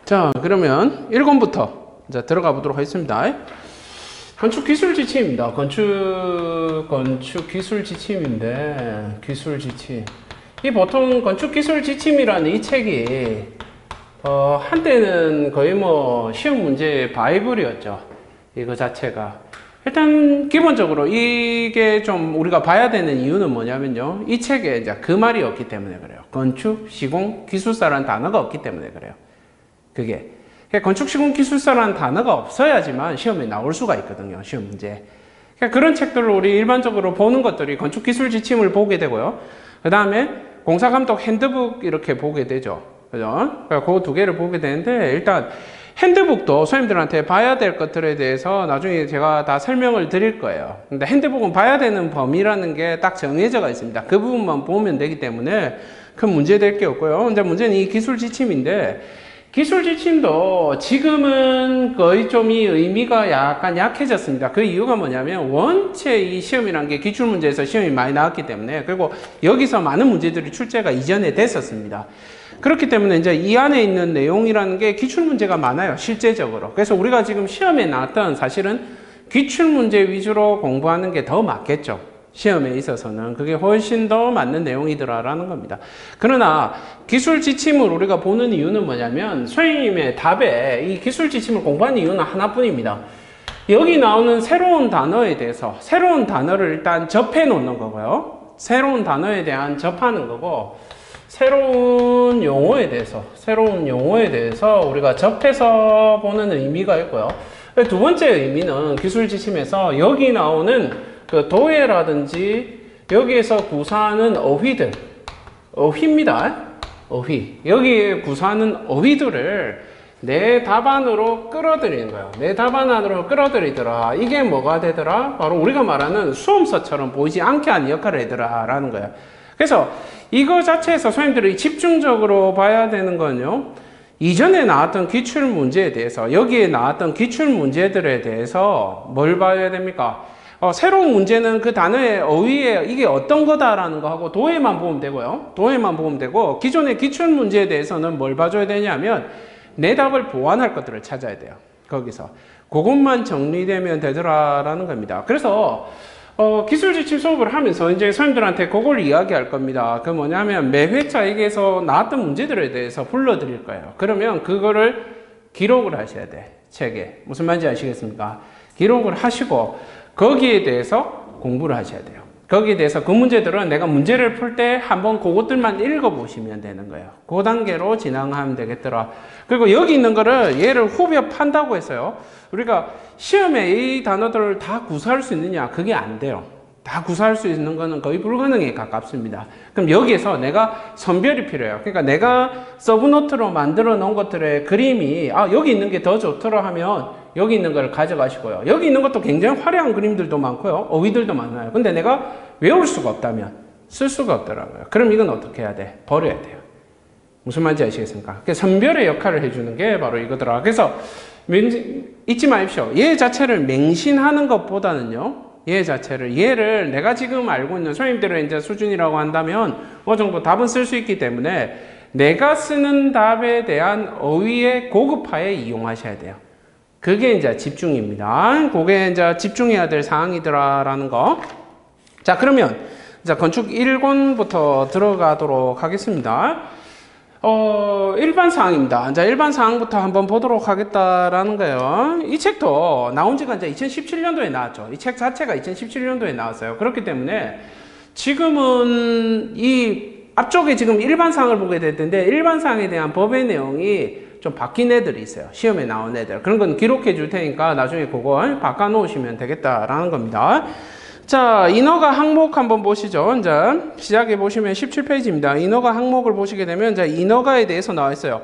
자, 그러면 1권부터 이제 들어가 보도록 하겠습니다. 건축 기술 지침입니다. 건축 기술 지침인데, 기술 지침. 이 보통 건축 기술 지침이라는 이 책이, 한때는 거의 뭐 시험 문제 바이블이었죠. 이거 자체가. 일단, 기본적으로 이게 좀 우리가 봐야 되는 이유는 뭐냐면요. 이 책에 이제 그 말이 없기 때문에 그래요. 건축, 시공, 기술사라는 단어가 없기 때문에 그래요. 그게. 건축, 시공, 기술사라는 단어가 없어야지만 시험에 나올 수가 있거든요. 시험 문제. 그러니까 그런 책들을 우리 일반적으로 보는 것들이 건축 기술 지침을 보게 되고요. 그 다음에 공사감독 핸드북 이렇게 보게 되죠. 그죠? 그러니까 그 두 개를 보게 되는데, 일단 핸드북도 선생님들한테 봐야 될 것들에 대해서 나중에 제가 다 설명을 드릴 거예요. 근데 핸드북은 봐야 되는 범위라는 게 딱 정해져가 있습니다. 그 부분만 보면 되기 때문에 큰 문제 될 게 없고요. 이제 문제는 이 기술 지침인데, 기술 지침도 지금은 거의 좀 이 의미가 약간 약해졌습니다. 그 이유가 뭐냐면 원체 이 시험이라는 게 기출문제에서 시험이 많이 나왔기 때문에, 그리고 여기서 많은 문제들이 출제가 이전에 됐었습니다. 그렇기 때문에 이제 이 안에 있는 내용이라는 게 기출문제가 많아요. 실제적으로. 그래서 우리가 지금 시험에 나왔던 사실은 기출문제 위주로 공부하는 게 더 맞겠죠. 시험에 있어서는 그게 훨씬 더 맞는 내용이더라라는 겁니다. 그러나 기술 지침을 우리가 보는 이유는 뭐냐면, 선생님의 답에 이 기술 지침을 공부하는 이유는 하나뿐입니다. 여기 나오는 새로운 단어에 대해서 새로운 단어를 일단 접해 놓는 거고요. 새로운 단어에 대한 접하는 거고, 새로운 용어에 대해서 우리가 접해서 보는 의미가 있고요. 두 번째 의미는 기술 지침에서 여기 나오는 그 도해라든지 여기에서 구사하는 어휘입니다. 어휘. 여기에 구사하는 어휘들을 내 답안으로 끌어들이는 거예요. 내 답안 안으로 끌어들이더라. 이게 뭐가 되더라? 바로 우리가 말하는 수험서처럼 보이지 않게 하는 역할을 해더라라는 거예요. 그래서 이거 자체에서 선생님들이 집중적으로 봐야 되는 건요, 이전에 나왔던 기출문제에 대해서, 여기에 나왔던 기출문제들에 대해서 뭘 봐야 됩니까? 새로운 문제는 그 단어의 어휘에 이게 어떤 거다라는 거 하고 도해만 보면 되고요. 도해만 보면 되고, 기존의 기출문제에 대해서는 뭘 봐줘야 되냐면 내 답을 보완할 것들을 찾아야 돼요. 거기서. 그것만 정리되면 되더라라는 겁니다. 그래서 기술 지침 수업을 하면서 이제 선생님들한테 그걸 이야기할 겁니다. 그 뭐냐면 매 회차 여기에서 나왔던 문제들에 대해서 불러드릴 거예요. 그러면 그거를 기록을 하셔야 돼. 책에. 무슨 말인지 아시겠습니까? 기록을 하시고 거기에 대해서 공부를 하셔야 돼요. 거기에 대해서 그 문제들은 내가 문제를 풀 때 한번 그것들만 읽어보시면 되는 거예요. 그 단계로 진행하면 되겠더라. 그리고 여기 있는 거를 얘를 후벼판다고 했어요. 우리가 시험에 이 단어들을 다 구사할 수 있느냐? 그게 안 돼요. 다 구사할 수 있는 거는 거의 불가능에 가깝습니다. 그럼 여기에서 내가 선별이 필요해요. 그러니까 내가 서브노트로 만들어 놓은 것들의 그림이 여기 있는 게 더 좋더라 하면 여기 있는 걸 가져가시고요. 여기 있는 것도 굉장히 화려한 그림들도 많고요. 어휘들도 많아요. 근데 내가 외울 수가 없다면 쓸 수가 없더라고요. 그럼 이건 어떻게 해야 돼? 버려야 돼요. 무슨 말인지 아시겠습니까? 선별의 역할을 해주는 게 바로 이거더라. 그래서 잊지 마십시오. 얘 자체를 맹신하는 것보다는요, 얘를 내가 지금 알고 있는 선생님들의 이제 수준이라고 한다면 어느 정도 답은 쓸 수 있기 때문에 내가 쓰는 답에 대한 어휘의 고급화에 이용하셔야 돼요. 그게 이제 집중입니다. 그게 이제 집중해야 될 사항이더라라는 거. 자, 그러면 이제 건축 1권부터 들어가도록 하겠습니다. 일반 사항입니다. 이제 일반 사항부터 한번 보도록 하겠다라는 거예요. 이 책도 나온 지가 이제 2017년도에 나왔죠. 이 책 자체가 2017년도에 나왔어요. 그렇기 때문에 지금은 이 앞쪽에 지금 일반 사항을 보게 될 텐데, 일반 사항에 대한 법의 내용이 좀 바뀐 애들이 있어요. 시험에 나온 애들. 그런 건 기록해 줄 테니까 나중에 그거 바꿔 놓으시면 되겠다라는 겁니다. 자, 인허가 항목 한번 보시죠. 이제 시작해 보시면 17페이지입니다. 인허가 항목을 보시게 되면 이제 인허가에 대해서 나와 있어요.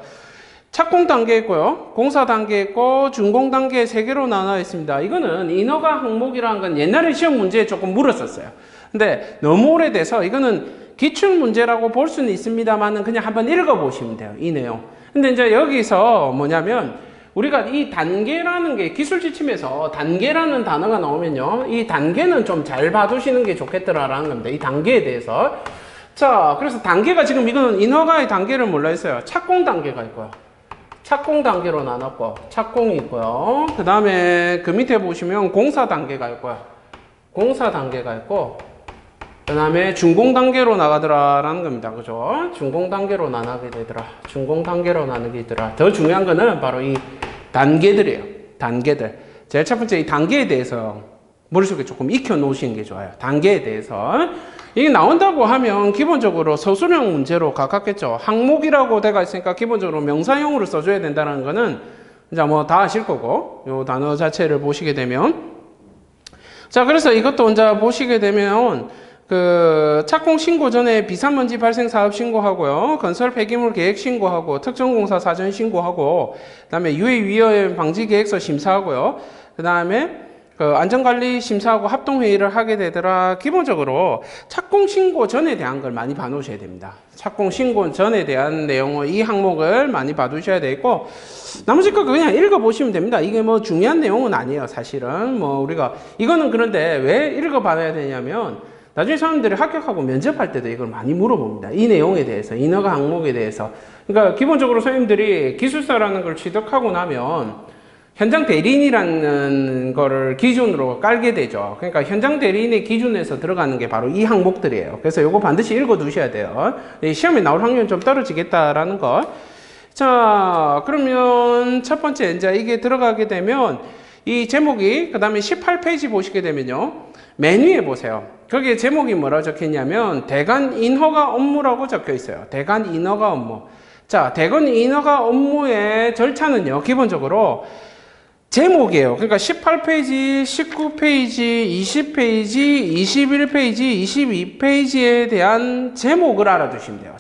착공 단계 있고요, 공사 단계 있고, 준공 단계 3개로 나눠 있습니다. 이거는 인허가 항목이라는 건 옛날에 시험 문제에 조금 물었었어요. 근데 너무 오래돼서 이거는 기출 문제라고 볼 수는 있습니다만은 그냥 한번 읽어보시면 돼요. 이 내용. 근데 이제 여기서 뭐냐면 우리가 이 단계라는 게 기술 지침에서 단계라는 단어가 나오면요, 이 단계는 좀 잘 봐두시는 게 좋겠더라라는 겁니다. 이 단계에 대해서. 자, 그래서 단계가 지금 이거는 인허가의 단계를 몰라 있어요. 착공 단계가 있고요. 착공 단계로 나눴고, 착공이 있고요. 그 다음에 그 밑에 보시면 공사 단계가 있고요. 공사 단계가 있고, 그 다음에 준공 단계로 나가더라 라는 겁니다. 그죠? 준공 단계로 나가게 되더라. 준공 단계로 나누게 되더라. 더 중요한 거는 바로 이 단계들이에요. 단계들. 제일 첫 번째 이 단계에 대해서 머릿속에 조금 익혀 놓으시는 게 좋아요. 단계에 대해서. 이게 나온다고 하면 기본적으로 서술형 문제로 가깝겠죠. 항목이라고 되어 있으니까 기본적으로 명사형으로 써줘야 된다는 거는 이제 뭐 다 아실 거고, 요 단어 자체를 보시게 되면. 자, 그래서 이것도 이제 보시게 되면 그 착공 신고 전에 비산먼지 발생 사업 신고하고요. 건설 폐기물 계획 신고하고 특정공사 사전 신고하고 그다음에 유해 위험 방지 계획서 심사하고요. 그다음에 그 안전관리 심사하고 합동회의를 하게 되더라. 기본적으로 착공 신고 전에 대한 걸 많이 봐놓으셔야 됩니다. 착공 신고 전에 대한 내용을 이 항목을 많이 봐두셔야 되고 나머지 거 그냥 읽어보시면 됩니다. 이게 뭐 중요한 내용은 아니에요. 사실은 뭐 우리가 이거는 그런데 왜 읽어봐야 되냐면 나중에 사람들이 합격하고 면접할 때도 이걸 많이 물어봅니다. 이 내용에 대해서, 인허가 항목에 대해서. 그러니까 기본적으로 선생님들이 기술사라는 걸 취득하고 나면 현장 대리인이라는 거를 기준으로 깔게 되죠. 그러니까 현장 대리인의 기준에서 들어가는 게 바로 이 항목들이에요. 그래서 이거 반드시 읽어 두셔야 돼요. 시험에 나올 확률은 좀 떨어지겠다라는 거. 자, 그러면 첫 번째 이제 이게 들어가게 되면 이 제목이 그 다음에 18페이지 보시게 되면요. 맨 위에 보세요. 거기에 제목이 뭐라고 적혀있냐면 대관 인허가 업무라고 적혀 있어요. 대관 인허가 업무. 자, 대관 인허가 업무의 절차는요. 기본적으로 제목이에요. 그러니까 18페이지, 19페이지, 20페이지, 21페이지, 22페이지에 대한 제목을 알아두시면 돼요.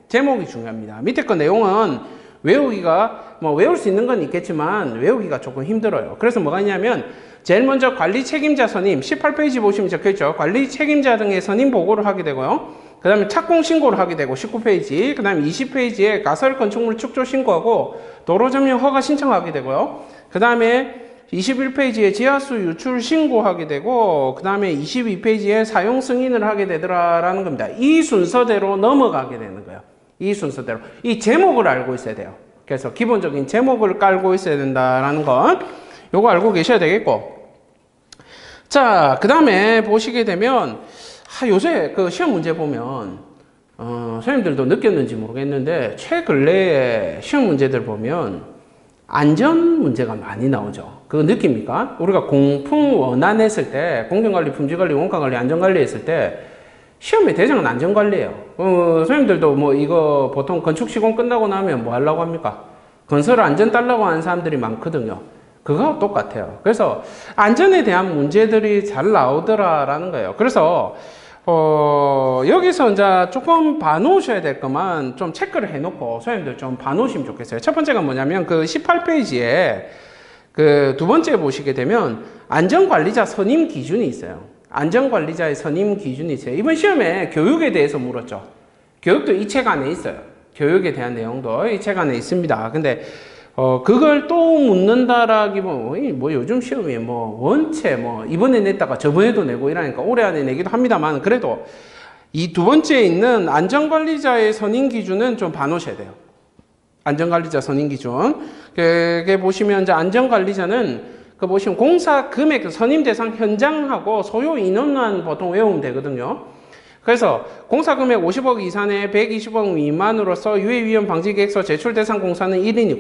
제목이 중요합니다. 밑에 거 내용은 외우기가 뭐 외울 수 있는 건 있겠지만 외우기가 조금 힘들어요. 그래서 뭐가 있냐면 제일 먼저 관리 책임자 선임 18페이지 보시면 적혀있죠. 관리 책임자 등의 선임 보고를 하게 되고요. 그 다음에 착공 신고를 하게 되고 19페이지 그 다음에 20페이지에 가설 건축물 축조 신고하고 도로 점용 허가 신청하게 되고요. 그 다음에 21페이지에 지하수 유출 신고하게 되고 그 다음에 22페이지에 사용 승인을 하게 되더라라는 겁니다. 이 순서대로 넘어가게 되는 거예요. 이 순서대로. 이 제목을 알고 있어야 돼요. 그래서 기본적인 제목을 깔고 있어야 된다라는 거. 요거 알고 계셔야 되겠고. 자, 그 다음에 보시게 되면 요새 그 시험 문제 보면 선생님들도 느꼈는지 모르겠는데 최근래에 시험 문제들 보면 안전 문제가 많이 나오죠. 그거 느낍니까? 우리가 공품 원안 했을 때, 공정관리, 품질관리, 원가관리, 안전관리 했을 때, 시험의 대상은 안전관리예요. 선생님들도 뭐 이거 보통 건축시공 끝나고 나면 뭐 하려고 합니까? 건설 안전 달라고 하는 사람들이 많거든요. 그거하고 똑같아요. 그래서 안전에 대한 문제들이 잘 나오더라라는 거예요. 그래서 여기서 이제 조금 봐놓으셔야 될 것만 좀 체크를 해놓고 선생님들 좀 봐놓으시면 좋겠어요. 첫 번째가 뭐냐면 그 18페이지에 그 두 번째 보시게 되면 안전관리자 선임 기준이 있어요. 안전관리자의 선임 기준이 있어요. 이번 시험에 교육에 대해서 물었죠. 교육도 이 책 안에 있어요. 교육에 대한 내용도 이 책 안에 있습니다. 근데 그걸 또 묻는다라기보면, 뭐 요즘 시험이 뭐 원체 뭐 이번에 냈다가 저번에도 내고 이러니까 올해 안에 내기도 합니다만 그래도 이 두 번째에 있는 안전관리자의 선임 기준은 좀 봐놓으셔야 돼요. 안전관리자 선임 기준. 그게 보시면 이제 안전관리자는 그 보시면 공사 금액, 선임 대상 현장하고 소요 인원만 보통 외우면 되거든요. 그래서 공사 금액 50억 이상에 120억 미만으로서 유해 위험 방지 계획서 제출 대상 공사는 1인이고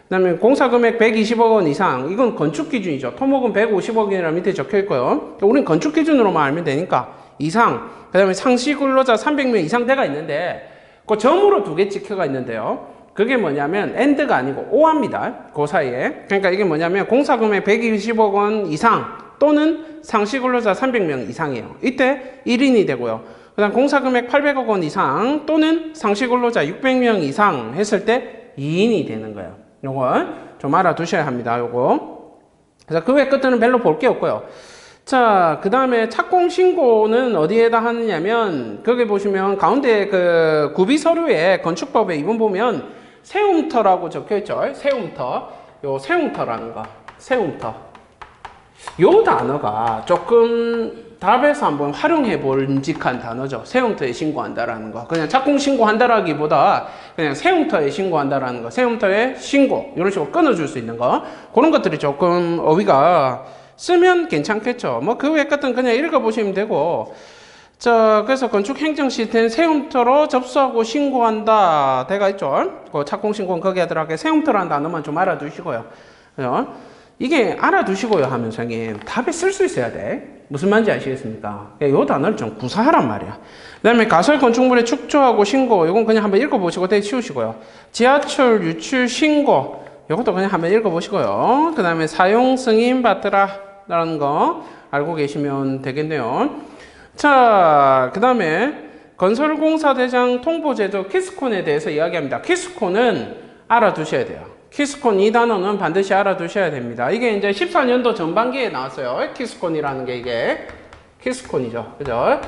그 다음에 공사 금액 120억 원 이상, 이건 건축 기준이죠. 토목은 150억이라는 밑에 적혀 있고요. 우리는 건축 기준으로만 알면 되니까 이상, 그 다음에 상시 근로자 300명 이상대가 있는데 그 점으로 두 개 찍혀가 있는데요. 그게 뭐냐면 AND가 아니고 OR입니다. 그 사이에. 그러니까 이게 뭐냐면 공사 금액 120억 원 이상 또는 상시 근로자 300명 이상이에요. 이때 1인이 되고요. 그 다음 공사 금액 800억 원 이상 또는 상시 근로자 600명 이상 했을 때 2인이 되는 거예요. 요거 좀 알아두셔야 합니다. 요거. 그래서 그 외 끝에는 별로 볼 게 없고요. 자, 그 다음에 착공 신고는 어디에다 하느냐면 거기 보시면 가운데 그 구비 서류에 건축법에 이번 보면 세움터라고 적혀 있죠. 세움터. 요 세움터라는 거. 세움터. 요 단어가 조금 답에서 한번 활용해 볼직한 단어죠. 새 흉터에 신고한다라는 거. 그냥 착공 신고한다라기보다 그냥 새 흉터에 신고한다라는 거. 새 흉터에 신고. 이런 식으로 끊어줄 수 있는 거. 그런 것들이 조금 어휘가 쓰면 괜찮겠죠. 뭐 그 외 것은 그냥 읽어보시면 되고. 자, 그래서 건축 행정 시스템 새 흉터로 접수하고 신고한다. 대가 있죠. 그 착공 신고는 거기에 들어가게 새 흉터라는 단어만 좀 알아두시고요. 그죠? 이게 알아두시고요 하면 선생님 답에 쓸 수 있어야 돼. 무슨 말인지 아시겠습니까? 이 단어를 좀 구사하란 말이야. 그 다음에 가설 건축물에 축조하고 신고, 이건 그냥 한번 읽어보시고 되게 치우시고요. 지하철 유출 신고, 이것도 그냥 한번 읽어보시고요. 그 다음에 사용 승인 받더라 라는 거 알고 계시면 되겠네요. 자, 그 다음에 건설공사대장 통보제도 키스콘에 대해서 이야기합니다. 키스콘은 알아두셔야 돼요. 키스콘 이 단어는 반드시 알아두셔야 됩니다. 이게 이제 14년도 전반기에 나왔어요. 키스콘이라는 게 이게 키스콘이죠. 그죠?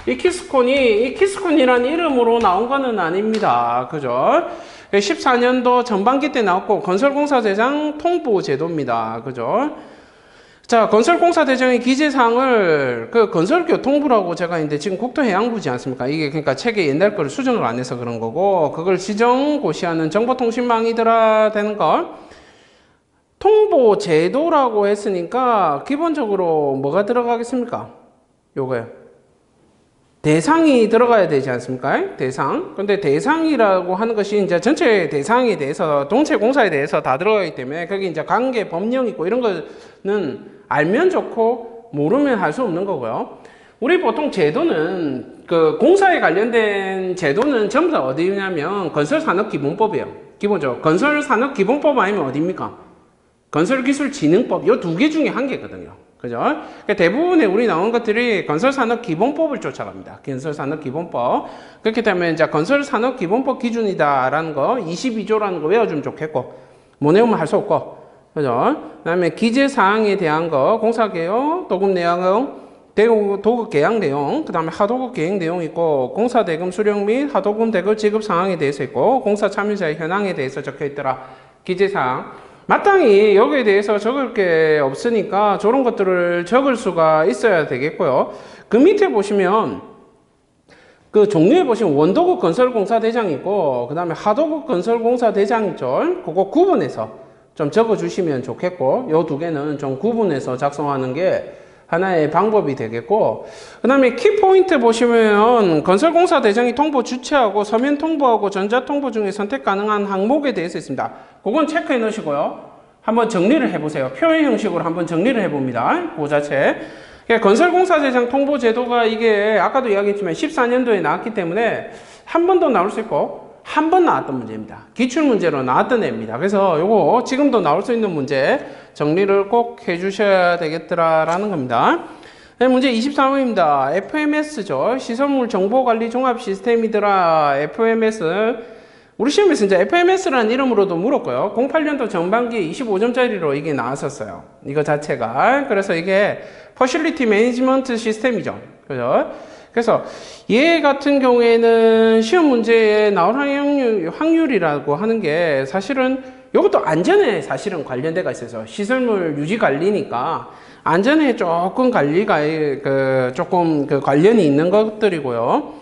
이 키스콘이라는 이름으로 나온 거는 아닙니다. 그죠? 14년도 전반기 때 나왔고 건설공사대장 통보제도입니다. 그죠? 자, 건설공사대장의 기재사항을 그 건설교통부라고 제가 이제 지금 국토해양부지 않습니까? 이게 그러니까 책에 옛날 거를 수정을 안 해서 그런 거고 그걸 지정고시하는 정보통신망이더라 되는 거. 통보제도라고 했으니까 기본적으로 뭐가 들어가겠습니까? 요거요. 대상이 들어가야 되지 않습니까? 대상. 근데 대상이라고 하는 것이 이제 전체 대상에 대해서 동체 공사에 대해서 다 들어가기 때문에 거기 이제 관계 법령 있고 이런 거는 알면 좋고 모르면 할 수 없는 거고요. 우리 보통 제도는 그 공사에 관련된 제도는 전부 다 어디냐면 건설산업기본법이에요. 기본적으로 건설산업기본법 아니면 어디입니까? 건설기술진흥법. 이 두 개 중에 한 개거든요. 그죠? 그러니까 대부분의 우리 나온 것들이 건설산업기본법을 쫓아갑니다. 건설산업기본법. 그렇기 때문에 이제 건설산업기본법 기준이다라는 거 22조라는 거 외워주면 좋겠고 못 외우면 할 수 없고. 그죠? 그 다음에 기재사항에 대한 거, 공사계획, 도급 내용, 도급 계약 내용, 그 다음에 하도급 계획 내용 있고, 공사대금 수령 및 하도금 대급 지급 상황에 대해서 있고, 공사 참여자의 현황에 대해서 적혀 있더라. 기재사항. 마땅히 여기에 대해서 적을 게 없으니까 저런 것들을 적을 수가 있어야 되겠고요. 그 밑에 보시면, 그 종류에 보시면 원도급 건설공사대장 있고, 그 다음에 하도급 건설공사대장 있죠. 그거 구분해서 좀 적어주시면 좋겠고, 요 두 개는 좀 구분해서 작성하는 게 하나의 방법이 되겠고, 그 다음에 키포인트 보시면 건설공사 대장이 통보 주체하고 서면 통보하고 전자 통보 중에 선택 가능한 항목에 대해서 있습니다. 그건 체크해 놓으시고요. 한번 정리를 해보세요. 표현 형식으로 한번 정리를 해봅니다. 그 자체. 건설공사 대장 통보 제도가 이게 아까도 이야기했지만 14년도에 나왔기 때문에 한 번 더 나올 수 있고, 한 번 나왔던 문제입니다. 기출문제로 나왔던 애입니다. 그래서 요거 지금도 나올 수 있는 문제 정리를 꼭 해주셔야 되겠더라라는 겁니다. 네, 문제 23번입니다. FMS죠. 시설물 정보관리 종합 시스템이더라. FMS. 우리 시험에서 이제 FMS라는 이름으로도 물었고요. 08년도 전반기에 25점짜리로 이게 나왔었어요. 이거 자체가. 그래서 이게 Facility Management 시스템이죠. 그죠? 그래서 얘 같은 경우에는 시험 문제에 나올 확률이라고 하는 게 사실은 이것도 안전에 사실은 관련돼가 있어서 시설물 유지 관리니까 안전에 조금 관리가 조금 관련이 있는 것들이고요.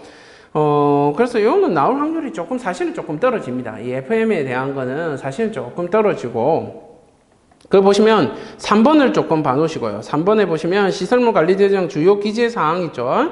그래서 이거는 나올 확률이 조금 사실은 조금 떨어집니다. 이 FM에 대한 거는 사실은 조금 떨어지고. 그 보시면 3번을 조금 봐놓으시고요. 3번에 보시면 시설물 관리 대상 주요 기재 사항 있죠.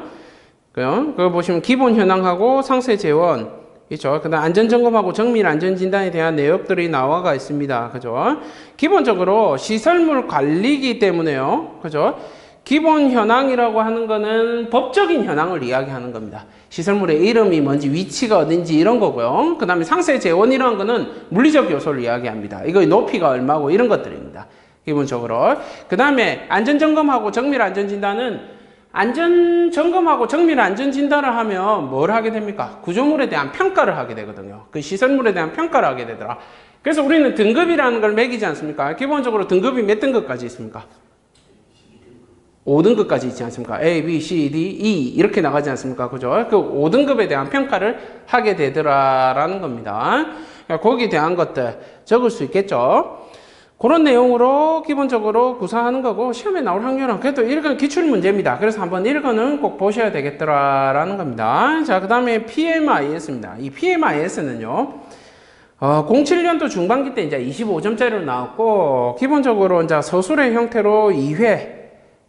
그거 보시면 기본 현황하고 상세 재원 있죠. 그다음 안전 점검하고 정밀 안전 진단에 대한 내역들이 나와가 있습니다. 그죠? 기본적으로 시설물 관리이기 때문에요. 그죠? 기본 현황이라고 하는 거는 법적인 현황을 이야기하는 겁니다. 시설물의 이름이 뭔지, 위치가 어딘지 이런 거고요. 그 다음에 상세 재원이라는 거는 물리적 요소를 이야기합니다. 이거 높이가 얼마고 이런 것들입니다. 기본적으로. 그 다음에 안전 점검하고 정밀 안전 진단은 안전 점검하고 정밀 안전 진단을 하면 뭘 하게 됩니까? 구조물에 대한 평가를 하게 되거든요. 그 시설물에 대한 평가를 하게 되더라. 그래서 우리는 등급이라는 걸 매기지 않습니까? 기본적으로 등급이 몇 등급까지 있습니까? 5등급까지 있지 않습니까? A, B, C, D, E 이렇게 나가지 않습니까? 그죠? 그 5등급에 대한 평가를 하게 되더라라는 겁니다. 거기에 대한 것들 적을 수 있겠죠? 그런 내용으로 기본적으로 구사하는 거고, 시험에 나올 확률은 그래도 1건 기출 문제입니다. 그래서 한번 1건은 꼭 보셔야 되겠더라라는 겁니다. 자, 그 다음에 PMIS입니다. 이 PMIS는요, 07년도 중반기 때 이제 25점짜리로 나왔고, 기본적으로 이제 서술의 형태로 2회,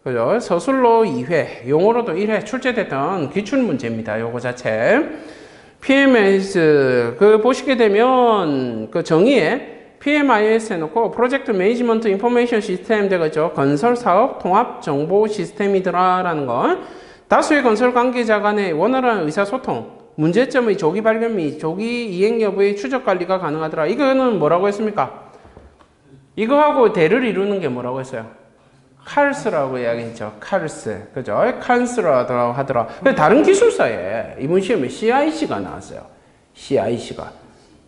그죠? 서술로 2회, 용어로도 1회 출제됐던 기출 문제입니다. 요거 자체. PMIS, 보시게 되면, 정의에 PMIS 해놓고, 프로젝트 매니지먼트 인포메이션 시스템 되겠죠. 건설 사업 통합 정보 시스템이더라라는 거. 다수의 건설 관계자 간의 원활한 의사소통, 문제점의 조기 발견 및 조기 이행 여부의 추적 관리가 가능하더라. 이거는 뭐라고 했습니까? 이거하고 대를 이루는 게 뭐라고 했어요? 칼스라고 이야기했죠. 칼스. 그죠? 칼스라고 하더라. 다른 기술사에 이번 시험에 CIC가 나왔어요. CIC가.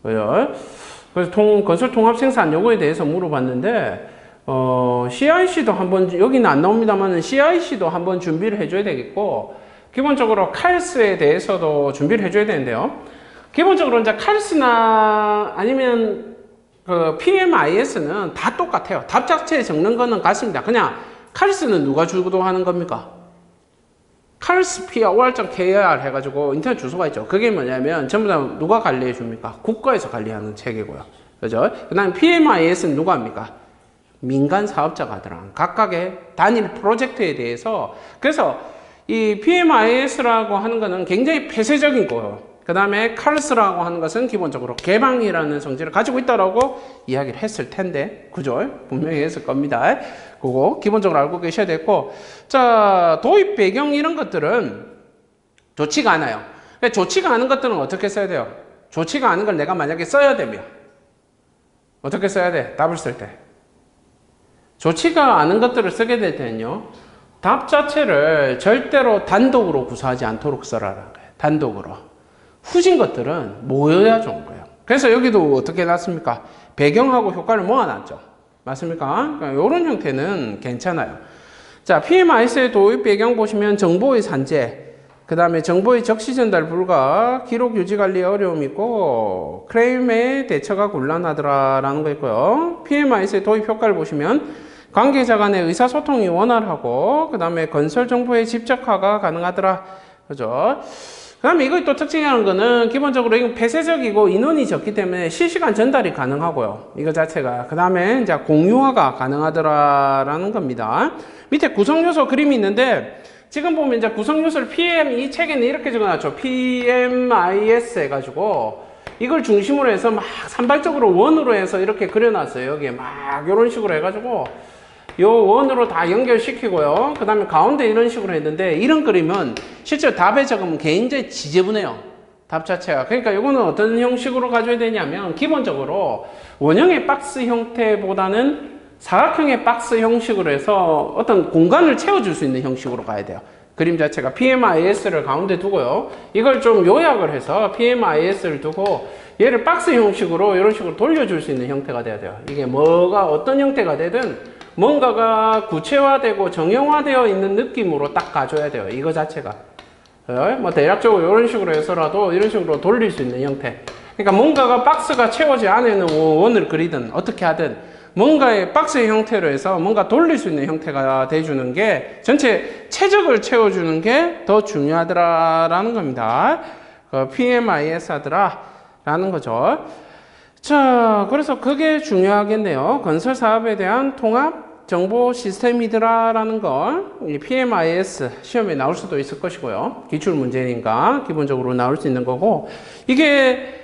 그죠? 그래서 건설 통합 생산 요거에 대해서 물어봤는데, CIC도 한번, 여기는 안 나옵니다만, CIC도 한번 준비를 해줘야 되겠고, 기본적으로 칼스에 대해서도 준비를 해줘야 되는데요. 기본적으로 이제 칼스나 아니면 PMIS는 다 똑같아요. 답 자체에 적는 거는 같습니다. 그냥 칼스는 누가 주도하는 겁니까? 칼스PR.KR 해가지고 인터넷 주소가 있죠. 그게 뭐냐면 전부 다 누가 관리해 줍니까? 국가에서 관리하는 체계고요. 그죠? 그 다음에 PMIS는 누가 합니까? 민간 사업자가 하더라. 각각의 단일 프로젝트에 대해서. 그래서 이 PMIS라고 하는 거는 굉장히 폐쇄적인 거예요. 그 다음에 칼스라고 하는 것은 기본적으로 개방이라는 성질을 가지고 있다라고 이야기를 했을 텐데, 그죠? 분명히 했을 겁니다. 그거 기본적으로 알고 계셔야 되고, 자, 도입 배경 이런 것들은 좋지가 않아요. 좋지가 않은 것들은 어떻게 써야 돼요? 좋지가 않은 걸 내가 만약에 써야 되면 어떻게 써야 돼? 답을 쓸 때. 좋지가 않은 것들을 쓰게 될 때는요, 답 자체를 절대로 단독으로 구사하지 않도록 써라라는 거예요. 단독으로. 후진 것들은 모여야 좋은 거예요. 그래서 여기도 어떻게 놨습니까? 배경하고 효과를 모아놨죠. 맞습니까? 그러니까 이런 형태는 괜찮아요. 자, PMIS의 도입 배경 보시면 정보의 산재, 그 다음에 정보의 적시 전달 불가, 기록 유지 관리에 어려움이 있고, 클레임의 대처가 곤란하더라라는 거 있고요. PMIS의 도입 효과를 보시면 관계자 간의 의사소통이 원활하고, 그 다음에 건설 정보의 집적화가 가능하더라. 그죠? 그 다음에 이거 또 특징이라는 거는 기본적으로 이건 폐쇄적이고 인원이 적기 때문에 실시간 전달이 가능하고요. 이거 자체가. 그 다음에 이제 공유화가 가능하더라라는 겁니다. 밑에 구성요소 그림이 있는데, 지금 보면 이제 구성요소를 이 책에는 이렇게 적어놨죠. PMIS 해가지고, 이걸 중심으로 해서 막 산발적으로 원으로 해서 이렇게 그려놨어요. 여기에 막 이런 식으로 해가지고, 요 원으로 다 연결시키고요. 그 다음에 가운데 이런 식으로 했는데, 이런 그림은 실제 답에 적으면 굉장히 지저분해요. 답 자체가. 그러니까 이거는 어떤 형식으로 가져야 되냐면, 기본적으로 원형의 박스 형태보다는 사각형의 박스 형식으로 해서 어떤 공간을 채워줄 수 있는 형식으로 가야 돼요. 그림 자체가 PMIS를 가운데 두고요. 이걸 좀 요약을 해서 PMIS를 두고 얘를 박스 형식으로 이런 식으로 돌려줄 수 있는 형태가 돼야 돼요. 이게 뭐가 어떤 형태가 되든 뭔가가 구체화되고 정형화되어 있는 느낌으로 딱 가져야 돼요. 이거 자체가. 뭐 대략적으로 이런 식으로 해서라도 이런 식으로 돌릴 수 있는 형태. 그러니까 뭔가가 박스가 채워지 안에는 원을 그리든 어떻게 하든 뭔가의 박스의 형태로 해서 뭔가 돌릴 수 있는 형태가 돼주는 게 전체 최적을 채워주는 게 더 중요하더라라는 겁니다. PMIS 하더라 라는 거죠. 자, 그래서 그게 중요하겠네요. 건설 사업에 대한 통합 정보 시스템이더라라는 거. PMIS 시험에 나올 수도 있을 것이고요. 기출 문제니까 기본적으로 나올 수 있는 거고, 이게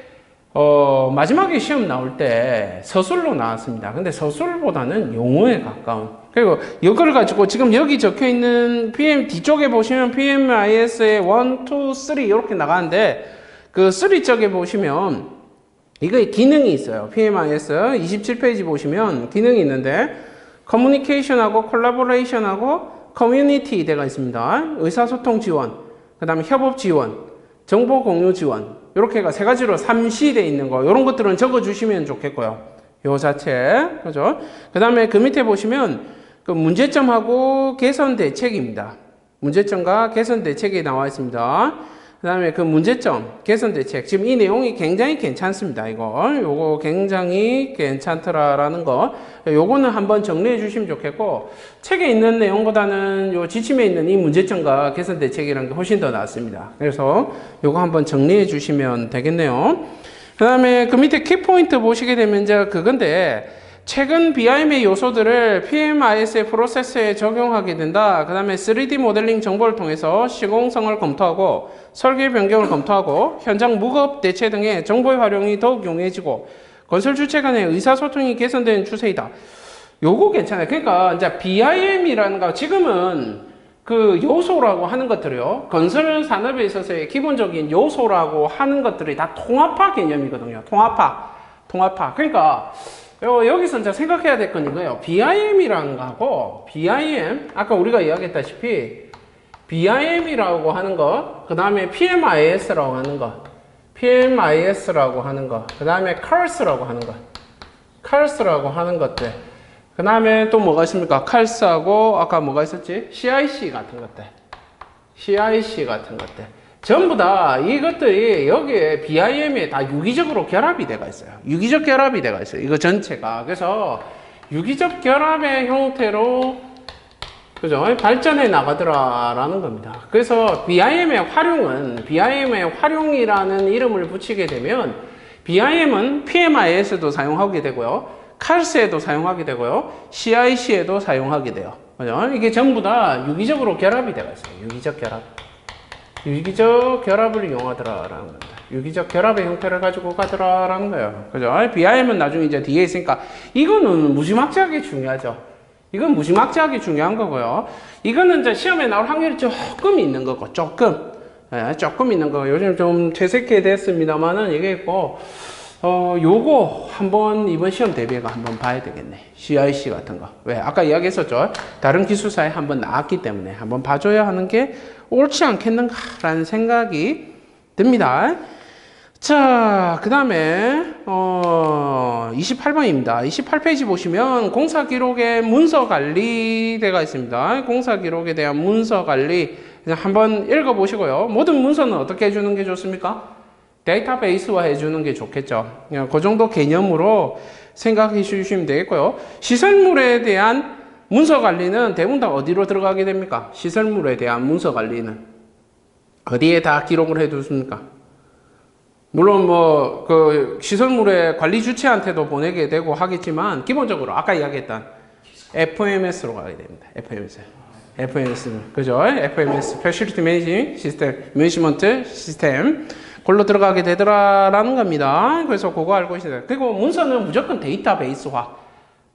마지막에 시험 나올 때 서술로 나왔습니다. 근데 서술보다는 용어에 가까운. 그리고 이걸 가지고 지금 여기 적혀 있는 뒤쪽에 보시면 PMIS의 1, 2, 3 이렇게 나가는데, 그 3 쪽에 보시면 이거에 기능이 있어요. PMIS 27페이지 보시면 기능이 있는데, 커뮤니케이션하고 콜라보레이션하고 커뮤니티 대가 있습니다. 의사소통 지원, 그 다음에 협업 지원, 정보 공유 지원, 이렇게가 세 가지로 3C 돼 있는 거, 이런 것들은 적어주시면 좋겠고요. 요 자체, 그죠? 그 다음에 그 밑에 보시면 그 문제점하고 개선 대책입니다. 문제점과 개선 대책이 나와 있습니다. 그 다음에 그 문제점, 개선 대책. 지금 이 내용이 굉장히 괜찮습니다. 요거 굉장히 괜찮더라라는 거. 요거는 한번 정리해 주시면 좋겠고, 책에 있는 내용보다는 요 지침에 있는 이 문제점과 개선 대책이라는 게 훨씬 더 낫습니다. 그래서 요거 한번 정리해 주시면 되겠네요. 그 다음에 그 밑에 키포인트 보시게 되면 이제 그건데, 최근 BIM의 요소들을 PMIS 프로세스에 적용하게 된다. 그 다음에 3D 모델링 정보를 통해서 시공성을 검토하고 설계 변경을 검토하고 현장 무급 대체 등의 정보의 활용이 더욱 용이해지고 건설 주체 간의 의사소통이 개선되는 추세이다. 요거 괜찮아요. 그러니까 이제 BIM이라는 거 지금은 그 요소라고 하는 것들이요. 건설 산업에 있어서의 기본적인 요소라고 하는 것들이 다 통합화 개념이거든요. 통합화. 그러니까 여기서 이제 생각해야 될 건 이거예요. BIM이라는 거하고, BIM, 아까 우리가 이야기했다시피, BIM이라고 하는 거, 그 다음에 PMIS라고 하는 거, 그 다음에 CARS라고 하는 것들, 그 다음에 또 뭐가 있습니까? CARS하고, 아까 뭐가 있었지? CIC 같은 것들. 전부 다 이것들이 여기에 BIM에 다 유기적으로 결합이 돼가 있어요. 이거 전체가. 그래서 유기적 결합의 형태로, 그죠? 발전해 나가더라라는 겁니다. 그래서 BIM의 활용이라는 이름을 붙이게 되면 BIM은 PMIS에도 사용하게 되고요. CARS에도 사용하게 되고요. CIC에도 사용하게 돼요. 그죠? 이게 전부 다 유기적으로 결합이 돼가 있어요. 유기적 결합을 이용하더라라는 겁니다. 유기적 결합의 형태를 가지고 가더라라는 거예요. 그죠? BIM은 나중에 이제 뒤에 있으니까 이거는 무지막지하게 중요하죠. 이건 무지막지하게 중요한 거고요. 이거는 이제 시험에 나올 확률이 조금 있는 거고, 조금 있는 거. 요즘 좀 퇴색해 됐습니다만은 이게 있고, 요거 한번 이번 시험 대비해가 한번 봐야 되겠네. CIC 같은 거. 왜? 아까 이야기했었죠. 다른 기술사에 한번 나왔기 때문에 한번 봐줘야 하는 게 옳지 않겠는가라는 생각이 듭니다. 자, 그 다음에 28번입니다. 28페이지 보시면 공사 기록의 문서 관리대가 있습니다. 공사 기록에 대한 문서 관리 그냥 한번 읽어보시고요. 모든 문서는 어떻게 해주는 게 좋습니까? 데이터베이스화 해주는 게 좋겠죠. 그냥 그 정도 개념으로 생각해 주시면 되겠고요. 시설물에 대한 문서 관리는 대부분 다 어디로 들어가게 됩니까? 시설물에 대한 문서 관리는 어디에 다 기록을 해 두십니까? 물론 뭐 그 시설물의 관리 주체한테도 보내게 되고 하겠지만 기본적으로 아까 이야기했던 FMS로 가게 됩니다. FMS 그죠? FMS Facility Management System 그걸로 들어가게 되더라라는 겁니다. 그래서 그거 알고 있어야 돼요. 그리고 문서는 무조건 데이터베이스화.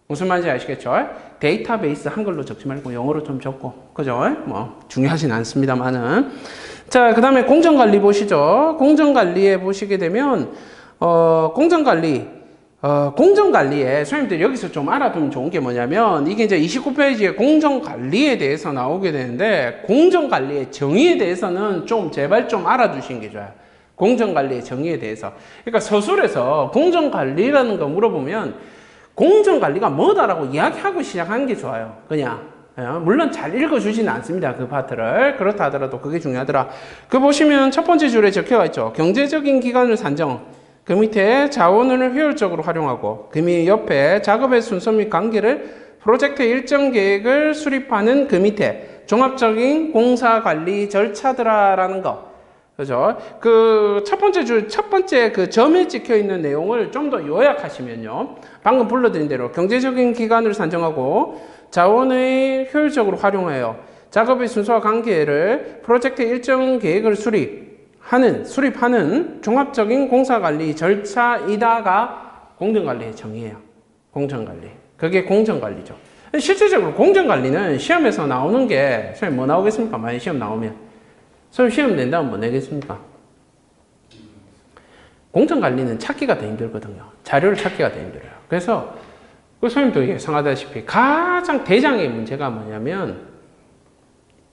무슨 말인지 아시겠죠? 데이터베이스 한글로 적지 말고 영어로 좀 적고, 그죠? 뭐 중요하진 않습니다만은. 자, 그 다음에 공정관리 보시죠. 공정관리에 보시게 되면 공정관리에 선생님들 여기서 좀 알아두면 좋은 게 뭐냐면 이게 이제 29페이지에 공정관리에 대해서 나오게 되는데 공정관리의 정의에 대해서는 좀 제발 좀 알아두시는 게 좋아요. 공정관리의 정의에 대해서. 그러니까 서술에서 공정관리라는 거 물어보면 공정관리가 뭐다라고 이야기하고 시작하는 게 좋아요. 그냥. 물론 잘 읽어주지는 않습니다. 그 파트를. 그렇다 하더라도 그게 중요하더라. 그 보시면 첫 번째 줄에 적혀가 있죠. 경제적인 기간을 산정. 그 밑에 자원을 효율적으로 활용하고 그 밑 옆에 작업의 순서 및 관계를 프로젝트 일정 계획을 수립하는 그 밑에 종합적인 공사관리 절차더라라는 거. 그죠? 그 첫 번째 그 점에 찍혀 있는 내용을 좀 더 요약하시면요. 방금 불러드린 대로 경제적인 기간을 산정하고 자원을 효율적으로 활용하여 작업의 순서와 관계를 프로젝트 일정 계획을 수립하는 종합적인 공사관리 절차이다가 공정관리의 정의예요. 공정관리. 그게 공정관리죠. 실질적으로 공정관리는 시험에서 나오는 게, 선생님 뭐 나오겠습니까? 만약 시험 나오면. 선생님 시험 낸다면 뭐 내겠습니까? 공정관리는 찾기가 더 힘들거든요. 자료를 찾기가 더 힘들어요. 그래서 그 선생님도 예상하다시피 가장 대장의 문제가 뭐냐면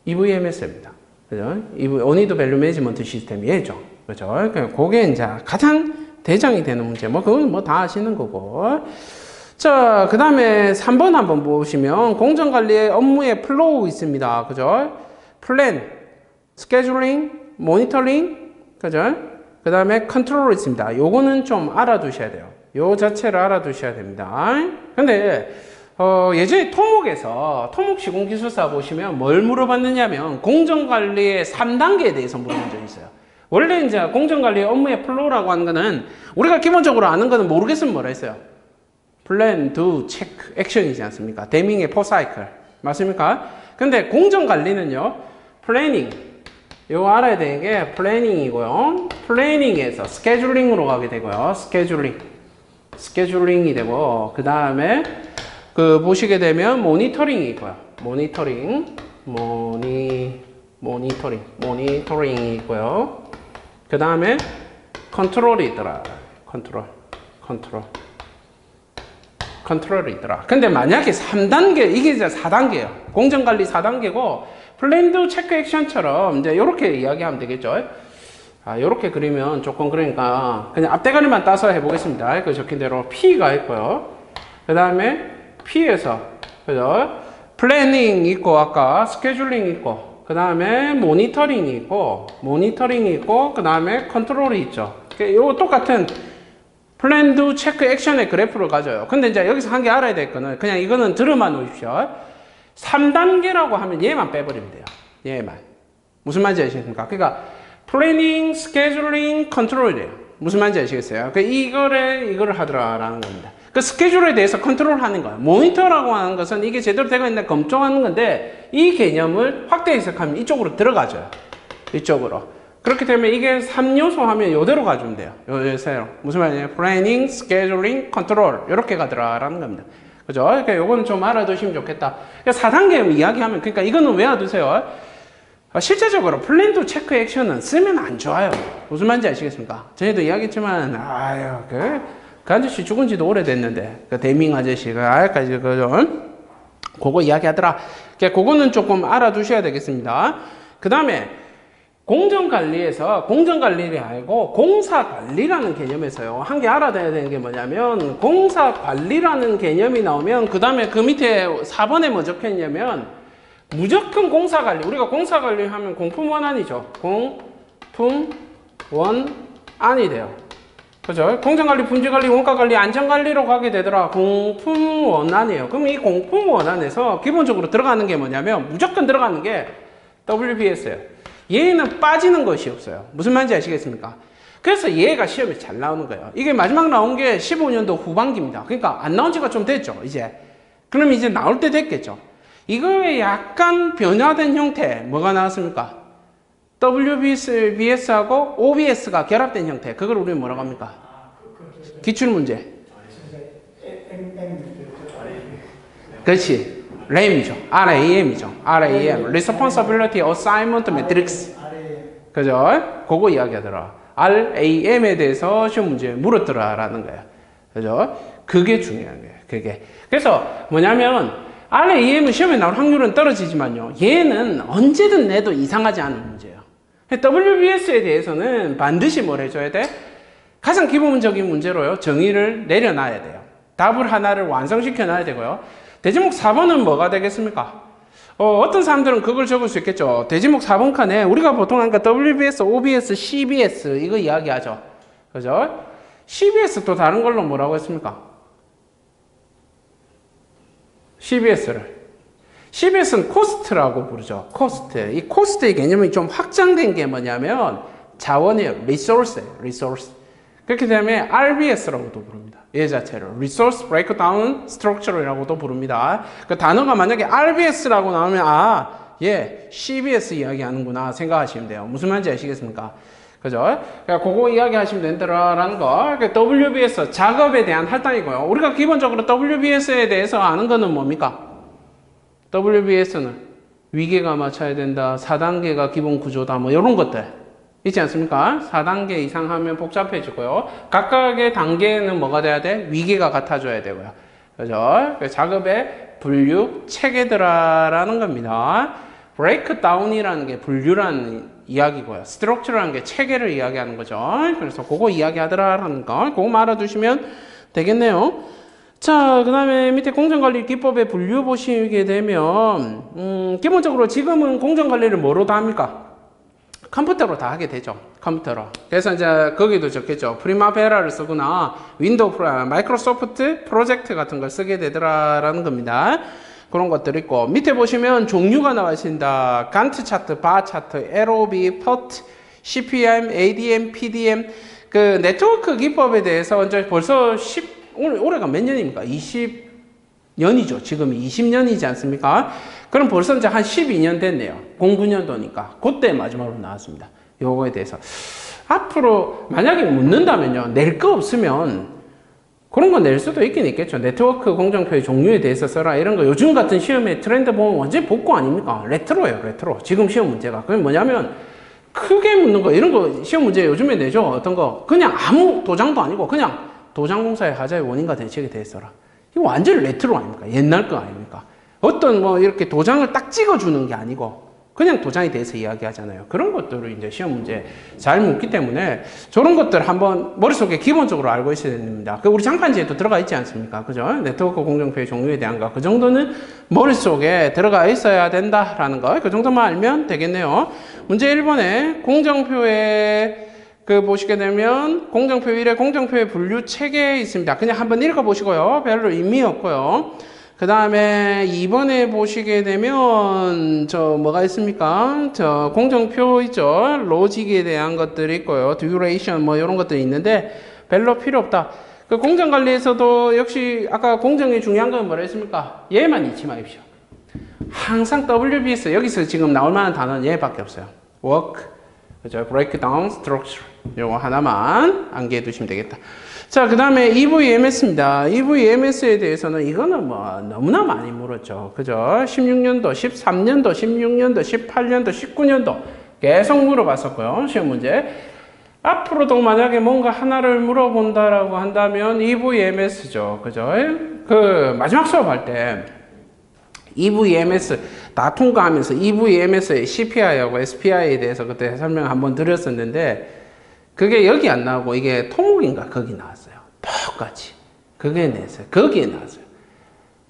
EVMS입니다. 그죠? Unit Value Management System 얘죠. 그죠? 그게 이제 가장 대장이 되는 문제. 뭐 그건 뭐 다 아시는 거고. 자, 그 다음에 3번 한번 보시면 공정관리의 업무의 플로우 있습니다. 그죠? 플랜, 스케줄링, 모니터링, 그죠? 그 다음에 컨트롤이 있습니다. 요거는 좀 알아두셔야 돼요. 요 자체를 알아두셔야 됩니다. 근데 예전에 토목에서 토목 시공기술사 보시면 뭘 물어봤느냐면 공정관리의 3단계에 대해서 물어본 적이 있어요. 원래 이제 공정관리 업무의 플로우라고 하는 거는 우리가 기본적으로 아는 거는 모르겠으면 뭐라 했어요? 플랜, 두, 체크, 액션이지 않습니까? 데밍의 4사이클 맞습니까? 근데 공정관리는요 플래닝 이거 알아야 되는 게 플래닝이고요. 플래닝에서 스케줄링으로 가게 되고요. 스케줄링이 되고 그 다음에 보시게 되면 모니터링이 있고요. 모니터링이 있고요. 그 다음에 컨트롤이 있더라. 컨트롤이 있더라. 근데 만약에 3단계, 이게 이제 4단계예요. 공정관리 4단계고, 플랜드 체크 액션처럼 이제 이렇게 이야기하면 되겠죠. 이렇게 그리면 조금 그러니까 그냥 앞대가리만 따서 해보겠습니다. 그 적힌 대로 P가 있고요. 그 다음에 P에서, 그죠? 플래닝 있고, 아까 스케줄링 있고, 그 다음에 모니터링이 있고, 그 다음에 컨트롤이 있죠. 이거 똑같은 플랜드 체크 액션의 그래프를 가져요. 근데 이제 여기서 한 개 알아야 될 거는 그냥 이거는 들어만 놓으십시오. 3단계라고 하면 얘만 빼버리면 돼요. 얘만. 무슨 말인지 아시겠습니까? 그러니까 플래닝, 스케줄링, 컨트롤이래요. 무슨 말인지 아시겠어요? 이거를 하더라라는 겁니다. 그 스케줄에 대해서 컨트롤하는 거예요. 모니터라고 하는 것은 이게 제대로 되고 있는데 검증하는 건데 이 개념을 확대 해석하면 이쪽으로 들어가죠. 이쪽으로. 그렇기 때문에 이게 3요소 하면 이대로 가주면 돼요. 요새로. 무슨 말이에요? 플래닝, 스케줄링, 컨트롤. 이렇게 가더라라는 겁니다. 그죠? 그러니까 요거는 좀 알아두시면 좋겠다. 그러니까 4단계 이야기하면, 그러니까 이거는 외워두세요. 실제적으로 플랜드 체크 액션은 쓰면 안 좋아요. 무슨 말인지 아시겠습니까? 전에도 이야기했지만, 그 아저씨 죽은 지도 오래됐는데, 그 데밍 아저씨가 아직까지 그거 이야기하더라. 그러니까 그거는 조금 알아두셔야 되겠습니다. 그 다음에, 공정관리에서 공정관리를 알고 공사관리라는 개념에서요. 한 개 알아둬야 되는 게 뭐냐면 공사관리라는 개념이 나오면 그 다음에 그 밑에 4번에 뭐 적혀있냐면 무조건 공사관리. 우리가 공사관리 하면 공품원안이죠. 공품원안이 돼요. 그죠? 공정관리, 품질관리, 원가관리, 안전관리로 가게 되더라. 공품원안이에요. 그럼 이 공품원안에서 기본적으로 들어가는 게 뭐냐면 무조건 들어가는 게 WBS예요. 얘는 빠지는 것이 없어요. 무슨 말인지 아시겠습니까? 그래서 얘가 시험에 잘 나오는 거예요. 이게 마지막 나온 게 15년도 후반기입니다. 그러니까 안 나온 지가 좀 됐죠, 이제. 그럼 이제 나올 때 됐겠죠. 이거에 약간 변화된 형태, 뭐가 나왔습니까? WBS하고 OBS가 결합된 형태. 그걸 우리는 뭐라고 합니까? 기출문제. 그렇지. RAM이죠. RAM. Responsibility Assignment Matrix. 그죠? 그거 이야기하더라. RAM에 대해서 시험 문제에 물었더라라는 거야. 그죠? 그게 중요한 거예요. 그게. 그래서 뭐냐면, RAM은 시험에 나올 확률은 떨어지지만요. 얘는 언제든 내도 이상하지 않은 문제예요. WBS에 대해서는 반드시 뭘 해줘야 돼? 가장 기본적인 문제로요. 정의를 내려놔야 돼요. 답을 하나를 완성시켜 놔야 되고요. 대지목 4번은 뭐가 되겠습니까? 어떤 사람들은 그걸 적을 수 있겠죠. 대지목 4번 칸에 우리가 보통 하니까 WBS, OBS, CBS 이거 이야기하죠. 그죠? CBS 또 다른 걸로 뭐라고 했습니까? CBS는 코스트라고 부르죠. 코스트. 이 코스트의 개념이 좀 확장된 게 뭐냐면 자원이에요. 리소스예요. 그렇기 때문에 RBS라고도 부릅니다. 얘 자체를 Resource Breakdown Structure이라고도 부릅니다. 그 단어가 만약에 RBS라고 나오면 얘 CBS 이야기하는구나 생각하시면 돼요. 무슨 말인지 아시겠습니까? 그죠? 그러니까 그거 이야기하시면 된다라는 거. 그러니까 WBS 작업에 대한 할당이고요. 우리가 기본적으로 WBS에 대해서 아는 거는 뭡니까? WBS는 위계가 맞춰야 된다. 4단계가 기본 구조다. 뭐 이런 것들. 있지 않습니까? 4단계 이상 하면 복잡해지고요. 각각의 단계는 뭐가 돼야 돼? 위계가 같아져야 되고요. 그죠? 작업의 분류, 체계들라는 겁니다. breakdown이라는 게 분류라는 이야기고요. structure라는 게 체계를 이야기하는 거죠. 그래서 그거 이야기하더라라는 거. 그거 알아두시면 되겠네요. 자, 그 다음에 밑에 공정관리 기법의 분류 보시게 되면, 기본적으로 지금은 공정관리를 뭐로 다 합니까? 컴퓨터로 다 하게 되죠. 컴퓨터로. 그래서 이제 거기도 적겠죠. 프리마베라를 쓰거나 윈도우 마이크로소프트 프로젝트 같은 걸 쓰게 되더라라는 겁니다. 그런 것들 있고 밑에 보시면 종류가 나와 있습니다. 간트 차트, 바 차트, LOB, POT, CPM, ADM, PDM 그 네트워크 기법에 대해서 이제 벌써 올해가 몇 년입니까? 20년이죠. 지금 20년이지 않습니까? 그럼 벌써 이제 한 12년 됐네요. 09년도니까. 그때 마지막으로 나왔습니다. 요거에 대해서. 앞으로 만약에 묻는다면요. 낼 거 없으면 그런 거 낼 수도 있긴 있겠죠. 네트워크 공정표의 종류에 대해서 써라. 이런 거 요즘 같은 시험에 트렌드 보면 완전 복고 아닙니까? 레트로예요. 레트로. 지금 시험 문제가. 그게 뭐냐면 크게 묻는 거 이런 거 시험 문제 요즘에 내죠. 어떤 거 그냥 아무 도장도 아니고 그냥 도장공사의 하자의 원인과 대책에 대해서라. 이거 완전 레트로 아닙니까? 옛날 거 아닙니까? 어떤 뭐 이렇게 도장을 딱 찍어주는 게 아니고 그냥 도장에 대해서 이야기하잖아요. 그런 것들을 이제 시험 문제 잘 묻기 때문에 저런 것들 한번 머릿속에 기본적으로 알고 있어야 됩니다. 그 우리 장판지에도 들어가 있지 않습니까? 그죠? 네트워크 공정표의 종류에 대한 거. 그 정도는 머릿속에 들어가 있어야 된다라는 거. 그 정도만 알면 되겠네요. 문제 1번에 공정표에 그 보시게 되면 공정표 1에 공정표의 분류 체계 있습니다. 그냥 한번 읽어보시고요. 별로 의미 없고요. 그 다음에 2번에 보시게 되면 저 뭐가 있습니까? 저 공정표 있죠. 로직에 대한 것들이 있고요. 듀레이션 뭐 이런 것들이 있는데 별로 필요 없다. 그 공정 관리에서도 역시 아까 공정이 중요한 건 뭐라 했습니까? 얘만 잊지 마십시오. 항상 WBS 여기서 지금 나올 만한 단어는 얘밖에 없어요. work, 그죠? breakdown, structure 요거 하나만 암기해 두시면 되겠다. 자, 그 다음에 EVMS입니다. EVMS에 대해서는 이거는 뭐 너무나 많이 물었죠. 그죠? 16년도, 13년도, 16년도, 18년도, 19년도 계속 물어봤었고요. 시험 문제. 앞으로도 만약에 뭔가 하나를 물어본다라고 한다면 EVMS죠. 그죠? 그 마지막 수업할 때 EVMS 다 통과하면서 EVMS의 CPI하고 SPI에 대해서 그때 설명 한번 드렸었는데 그게 여기 안 나오고 이게 토목인가 거기 나왔어요. 똑같이. 그게 냈어요. 거기에 나왔어요.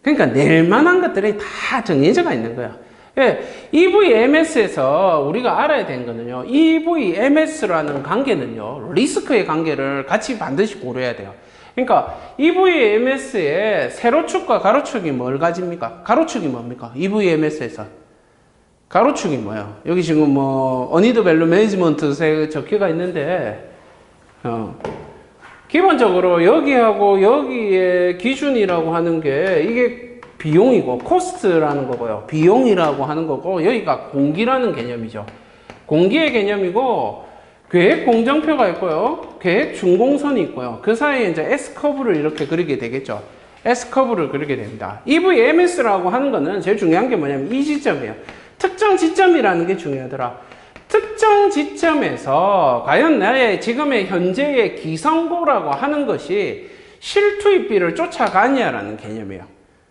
그러니까 낼 만한 것들이 다 정해져가 있는 거예요. 예, EVMS에서 우리가 알아야 되는 거는요. EVMS라는 관계는요. 리스크의 관계를 같이 반드시 고려해야 돼요. 그러니까 EVMS의 세로축과 가로축이 뭘 가집니까? 가로축이 뭡니까? EVMS에서. 가로축이 뭐예요? 여기 지금 뭐 어니드 밸류 매니지먼트 적혀가 있는데 기본적으로 여기하고 여기에 기준이라고 하는 게 이게 비용이고 코스트라는 거고요. 비용이라고 하는 거고 여기가 공기라는 개념이죠. 공기의 개념이고 계획 공정표가 있고요. 계획 준공선이 있고요. 그 사이에 이제 S커브를 이렇게 그리게 되겠죠. S커브를 그리게 됩니다. EVMS라고 하는 거는 제일 중요한 게 뭐냐면 이 지점이에요. 특정 지점이라는 게 중요하더라. 특정 지점에서 과연 나의 지금의 현재의 기성고라고 하는 것이 실투입비를 쫓아가냐라는 개념이에요.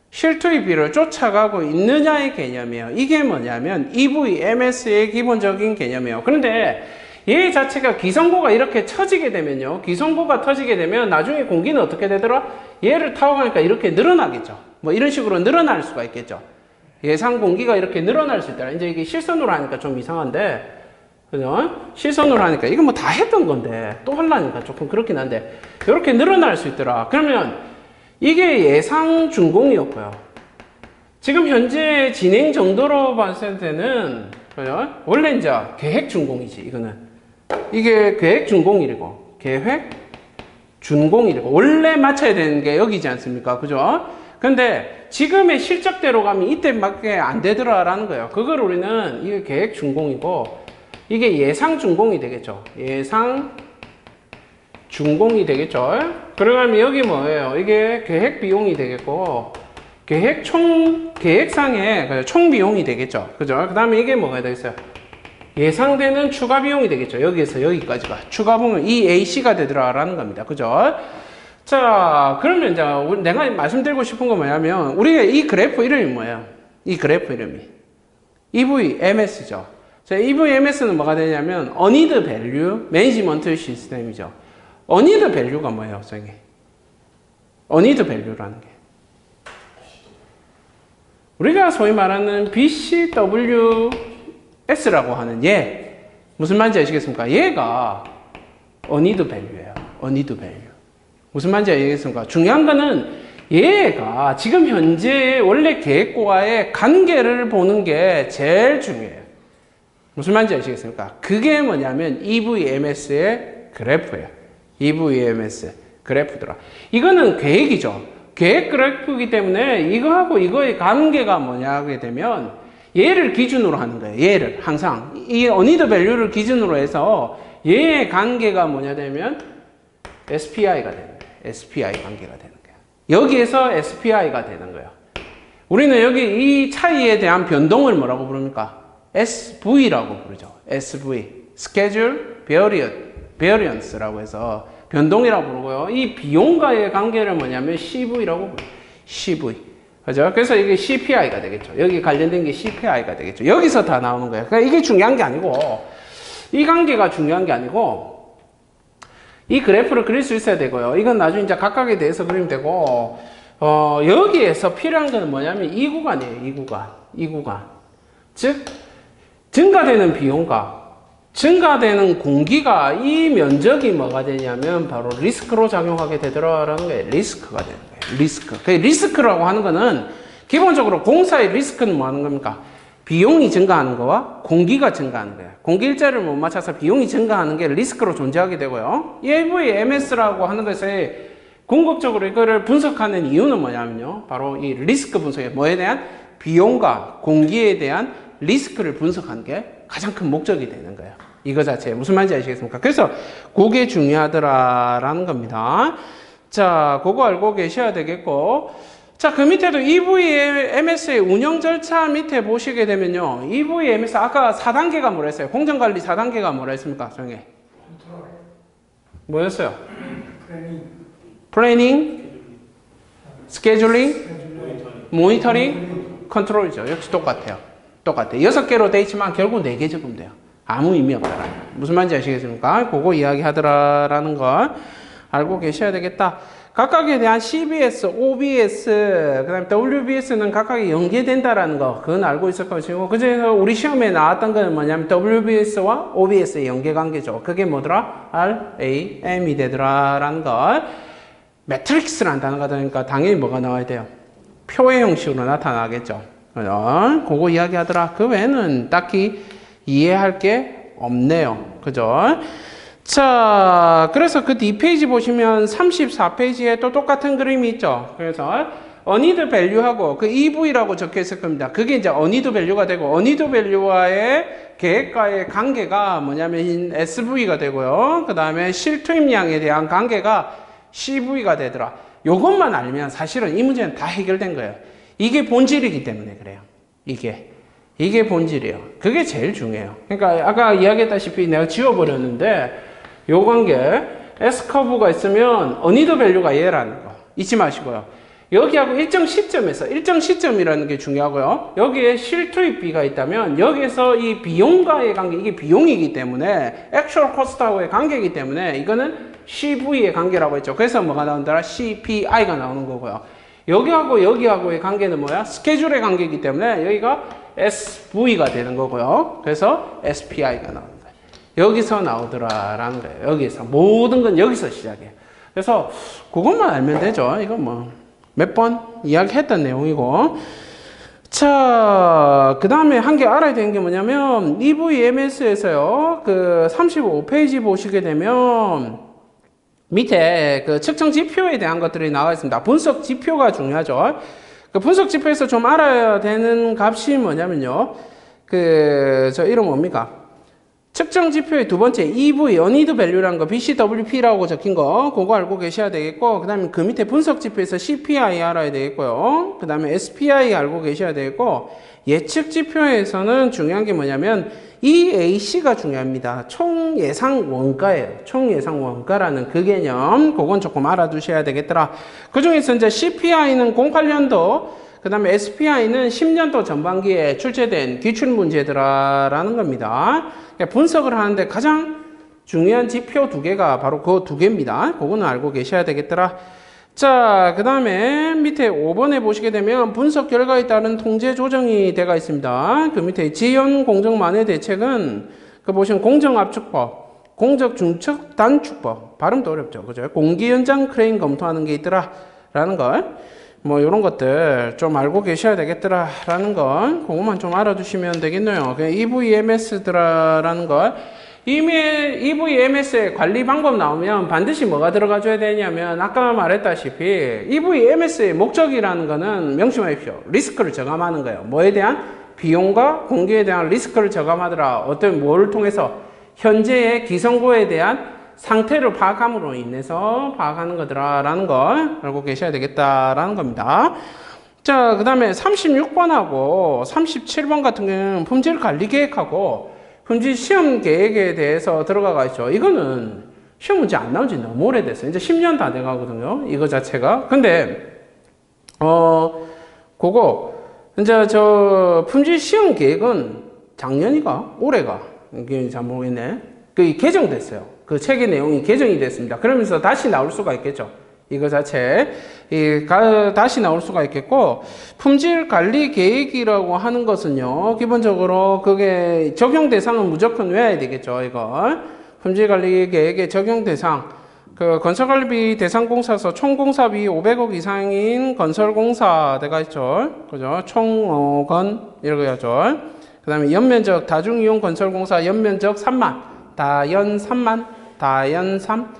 실투입비를 쫓아가고 있느냐의 개념이에요. 이게 뭐냐면 EVMS의 기본적인 개념이에요. 그런데 얘 자체가 기성고가 이렇게 처지게 되면요. 기성고가 터지게 되면 나중에 공기는 어떻게 되더라? 얘를 타고 가니까 이렇게 늘어나겠죠. 뭐 이런 식으로 늘어날 수가 있겠죠. 예상 공기가 이렇게 늘어날 수 있다. 이제 이게 실선으로 하니까 좀 이상한데, 그죠? 실선으로 하니까, 이거 뭐 다 했던 건데, 또 하려니까 조금 그렇긴 한데, 이렇게 늘어날 수 있더라. 그러면 이게 예상 준공이었고요. 지금 현재 진행 정도로 봤을 때는, 그죠? 원래 이제 계획 준공이지, 이거는. 이게 계획 준공이고, 계획 준공이고, 원래 맞춰야 되는 게 여기지 않습니까? 그죠? 근데 지금의 실적대로 가면 이때밖에 안 되더라라는 거예요. 그걸 우리는 이게 계획 준공이고 이게 예상 준공이 되겠죠. 예상 준공이 되겠죠. 그러면 여기 뭐예요? 이게 계획 비용이 되겠고 계획상의 총 비용이 되겠죠. 그죠? 그 다음에 이게 뭐가 되겠어요? 예상되는 추가 비용이 되겠죠. 여기에서 여기까지가 추가 비용 이 AC가 되더라라는 겁니다. 그죠? 자, 그러면 이제 내가 말씀드리고 싶은 건 뭐냐면 우리가 이 그래프 이름이 뭐예요? 이 그래프 이름이 EVMS죠. 자, EVMS는 뭐가 되냐면 Unneeded Value Management System이죠. Unneeded Value가 뭐예요, 선생님? Unneeded Value라는 게 우리가 소위 말하는 BCWS라고 하는 무슨 말인지 아시겠습니까? 얘가 어니드 밸류예요. 어니드 밸류. 무슨 말인지 아시겠습니까? 중요한 거는 얘가 지금 현재 원래 계획과의 관계를 보는 게 제일 중요해요. 무슨 말인지 아시겠습니까? 그게 뭐냐면 EVMS의 그래프예요. EVMS 그래프더라. 이거는 계획이죠. 계획 그래프이기 때문에 이거하고 이거의 관계가 뭐냐 하게 되면 얘를 기준으로 하는 거예요. 얘를 항상 이 어니드 밸류를 기준으로 해서 얘의 관계가 뭐냐 되면 SPI가 되는 거예요. SPI 관계가 되는 거예요. 여기에서 SPI가 되는 거예요. 우리는 여기 이 차이에 대한 변동을 뭐라고 부릅니까? SV라고 부르죠. SV Schedule Variance라고 해서 변동이라고 부르고요. 이 비용과의 관계를 뭐냐면 CV라고 부르죠. CV. 그죠? 그래서 이게 CPI가 되겠죠. 여기 관련된 게 CPI가 되겠죠. 여기서 다 나오는 거예요. 그러니까 이게 중요한 게 아니고, 이 관계가 중요한 게 아니고, 이 그래프를 그릴 수 있어야 되고요. 이건 나중에 이제 각각에 대해서 그리면 되고, 여기에서 필요한 건 뭐냐면 이 구간이에요. 이 구간. 이 구간. 즉, 증가되는 비용과 증가되는 공기가 이 면적이 뭐가 되냐면 바로 리스크로 작용하게 되더라라는 게 리스크가 되는 거예요. 리스크. 그 리스크라고 하는 거는 기본적으로 공사의 리스크는 뭐 하는 겁니까? 비용이 증가하는 거와 공기가 증가하는 거예요. 공기 일자를 못 맞춰서 비용이 증가하는 게 리스크로 존재하게 되고요. EVMS라고 하는 것에 궁극적으로 이거를 분석하는 이유는 뭐냐면요. 바로 이 리스크 분석에 뭐에 대한 비용과 공기에 대한 리스크를 분석하는 게 가장 큰 목적이 되는 거예요. 이거 자체 무슨 말인지 아시겠습니까? 그래서 그게 중요하더라라는 겁니다. 자, 그거 알고 계셔야 되겠고, 자, 그 밑에도 EVMS의 운영 절차 밑에 보시게 되면요, EVMS 아까 4단계가 뭐라 했어요? 공정관리 4단계가 뭐라 했습니까? 조용히. 뭐였어요? 플래닝, 스케줄링, 모니터링, 컨트롤이죠. 역시 똑같아요. 똑같아요. 6개로 돼 있지만 결국 4개 적으면 돼요. 아무 의미 없더라. 무슨 말인지 아시겠습니까? 그거 이야기 하더라라는 걸 알고 계셔야 되겠다. 각각에 대한 CBS, OBS, 그 다음에 WBS는 각각이 연계된다라는 거, 그건 알고 있을 것이고, 그중에서 우리 시험에 나왔던 건 뭐냐면 WBS와 OBS의 연계관계죠. 그게 뭐더라? RAM이 되더라라는 걸. 매트릭스라는 단어가 되니까 당연히 뭐가 나와야 돼요? 표의 형식으로 나타나겠죠. 그거 이야기하더라. 그 외에는 딱히 이해할 게 없네요. 그죠? 자, 그래서 그 뒷페이지 보시면 34페이지에 또 똑같은 그림이 있죠. 그래서 어니드 밸류하고 그 EV라고 적혀 있을 겁니다. 그게 이제 어니드 밸류가 되고, 어니드 밸류와의 계획과의 관계가 뭐냐면 SV가 되고요. 그 다음에 실투입량에 대한 관계가 CV가 되더라. 요것만 알면 사실은 이 문제는 다 해결된 거예요. 이게 본질이기 때문에 그래요. 이게 본질이에요. 그게 제일 중요해요. 그러니까 아까 이야기했다시피 내가 지워버렸는데 요 관계 S커브가 있으면 어니드 밸류가 얘라는 거 잊지 마시고요. 여기하고 일정 시점이라는 게 중요하고요. 여기에 실투입비가 있다면 여기에서 이 비용과의 관계, 이게 비용이기 때문에 액츄얼 코스트하고의 관계이기 때문에 이거는 CV의 관계라고 했죠. 그래서 뭐가 나온다라? CPI가 나오는 거고요. 여기하고의 관계는 뭐야? 스케줄의 관계이기 때문에 여기가 SV가 되는 거고요. 그래서 SPI가 나오는 거예요. 여기서 나오더라라는 거예요. 여기서. 모든 건 여기서 시작해요. 그래서 그것만 알면 되죠. 이거 뭐 몇 번 이야기했던 내용이고. 자, 그 다음에 한 개 알아야 되는 게 뭐냐면 EVMS에서요. 그 35페이지 보시게 되면 밑에 그 측정 지표에 대한 것들이 나와 있습니다. 분석 지표가 중요하죠. 그 분석 지표에서 좀 알아야 되는 값이 뭐냐면요. 저 이름 뭡니까? 측정 지표의 두 번째 EV, 어니드 밸류라는 거, BCWP라고 적힌 거, 그거 알고 계셔야 되겠고, 그 다음에 그 밑에 분석 지표에서 CPI 알아야 되겠고요. 그 다음에 SPI 알고 계셔야 되겠고, 예측 지표에서는 중요한 게 뭐냐면, EAC가 중요합니다. 총 예상 원가예요. 총 예상 원가라는 그 개념, 그건 조금 알아두셔야 되겠더라. 그 중에서 이제 CPI는 08년도, 그 다음에 SPI는 10년도 전반기에 출제된 기출문제더라라는 겁니다. 분석을 하는데 가장 중요한 지표 두 개가 바로 그 두 개입니다. 그거는 알고 계셔야 되겠더라. 자, 그 다음에 밑에 5번에 보시게 되면 분석 결과에 따른 통제 조정이 되어 있습니다. 그 밑에 지연 공정 만회 대책은 그 보시면 공정압축법, 공적중축 단축법, 발음도 어렵죠. 그죠? 공기연장 크레인 검토하는 게 있더라. 라는 걸, 뭐, 요런 것들 좀 알고 계셔야 되겠더라. 라는 걸, 그것만 좀 알아두시면 되겠네요. EVMS더라. 라는 걸, EVMS의 관리 방법 나오면 반드시 뭐가 들어가줘야 되냐면, 아까 말했다시피, EVMS의 목적이라는 거는 명심하십시오. 리스크를 저감하는 거예요. 뭐에 대한? 비용과 공기에 대한 리스크를 저감하더라. 어떤, 뭐를 통해서? 현재의 기성고에 대한 상태를 파악함으로 인해서 파악하는 거더라라는 걸 알고 계셔야 되겠다라는 겁니다. 자, 그 다음에 36번하고 37번 같은 경우는 품질 관리 계획하고 품질 시험 계획에 대해서 들어가가 있죠. 이거는 시험 문제 안 나온 지 너무 오래됐어요. 이제 10년 다 돼가거든요. 이거 자체가. 근데, 그거, 이제 품질 시험 계획은 작년이가? 올해가? 이게 잘 모르겠네. 그 개정됐어요. 그 책의 내용이 개정이 됐습니다. 그러면서 다시 나올 수가 있겠죠. 이거 자체 다시 나올 수가 있겠고, 품질 관리 계획이라고 하는 것은요, 기본적으로 그게 적용 대상은 무조건 외워야 되겠죠. 이거 품질 관리 계획의 적용 대상, 그 건설관리비 대상공사에서 총 공사비 500억 이상인 건설공사대가 있죠. 그죠? 총 5건 이렇게 하죠. 그 다음에 연면적 다중이용 건설공사 연면적 3만, 다연 3만, 다연 3,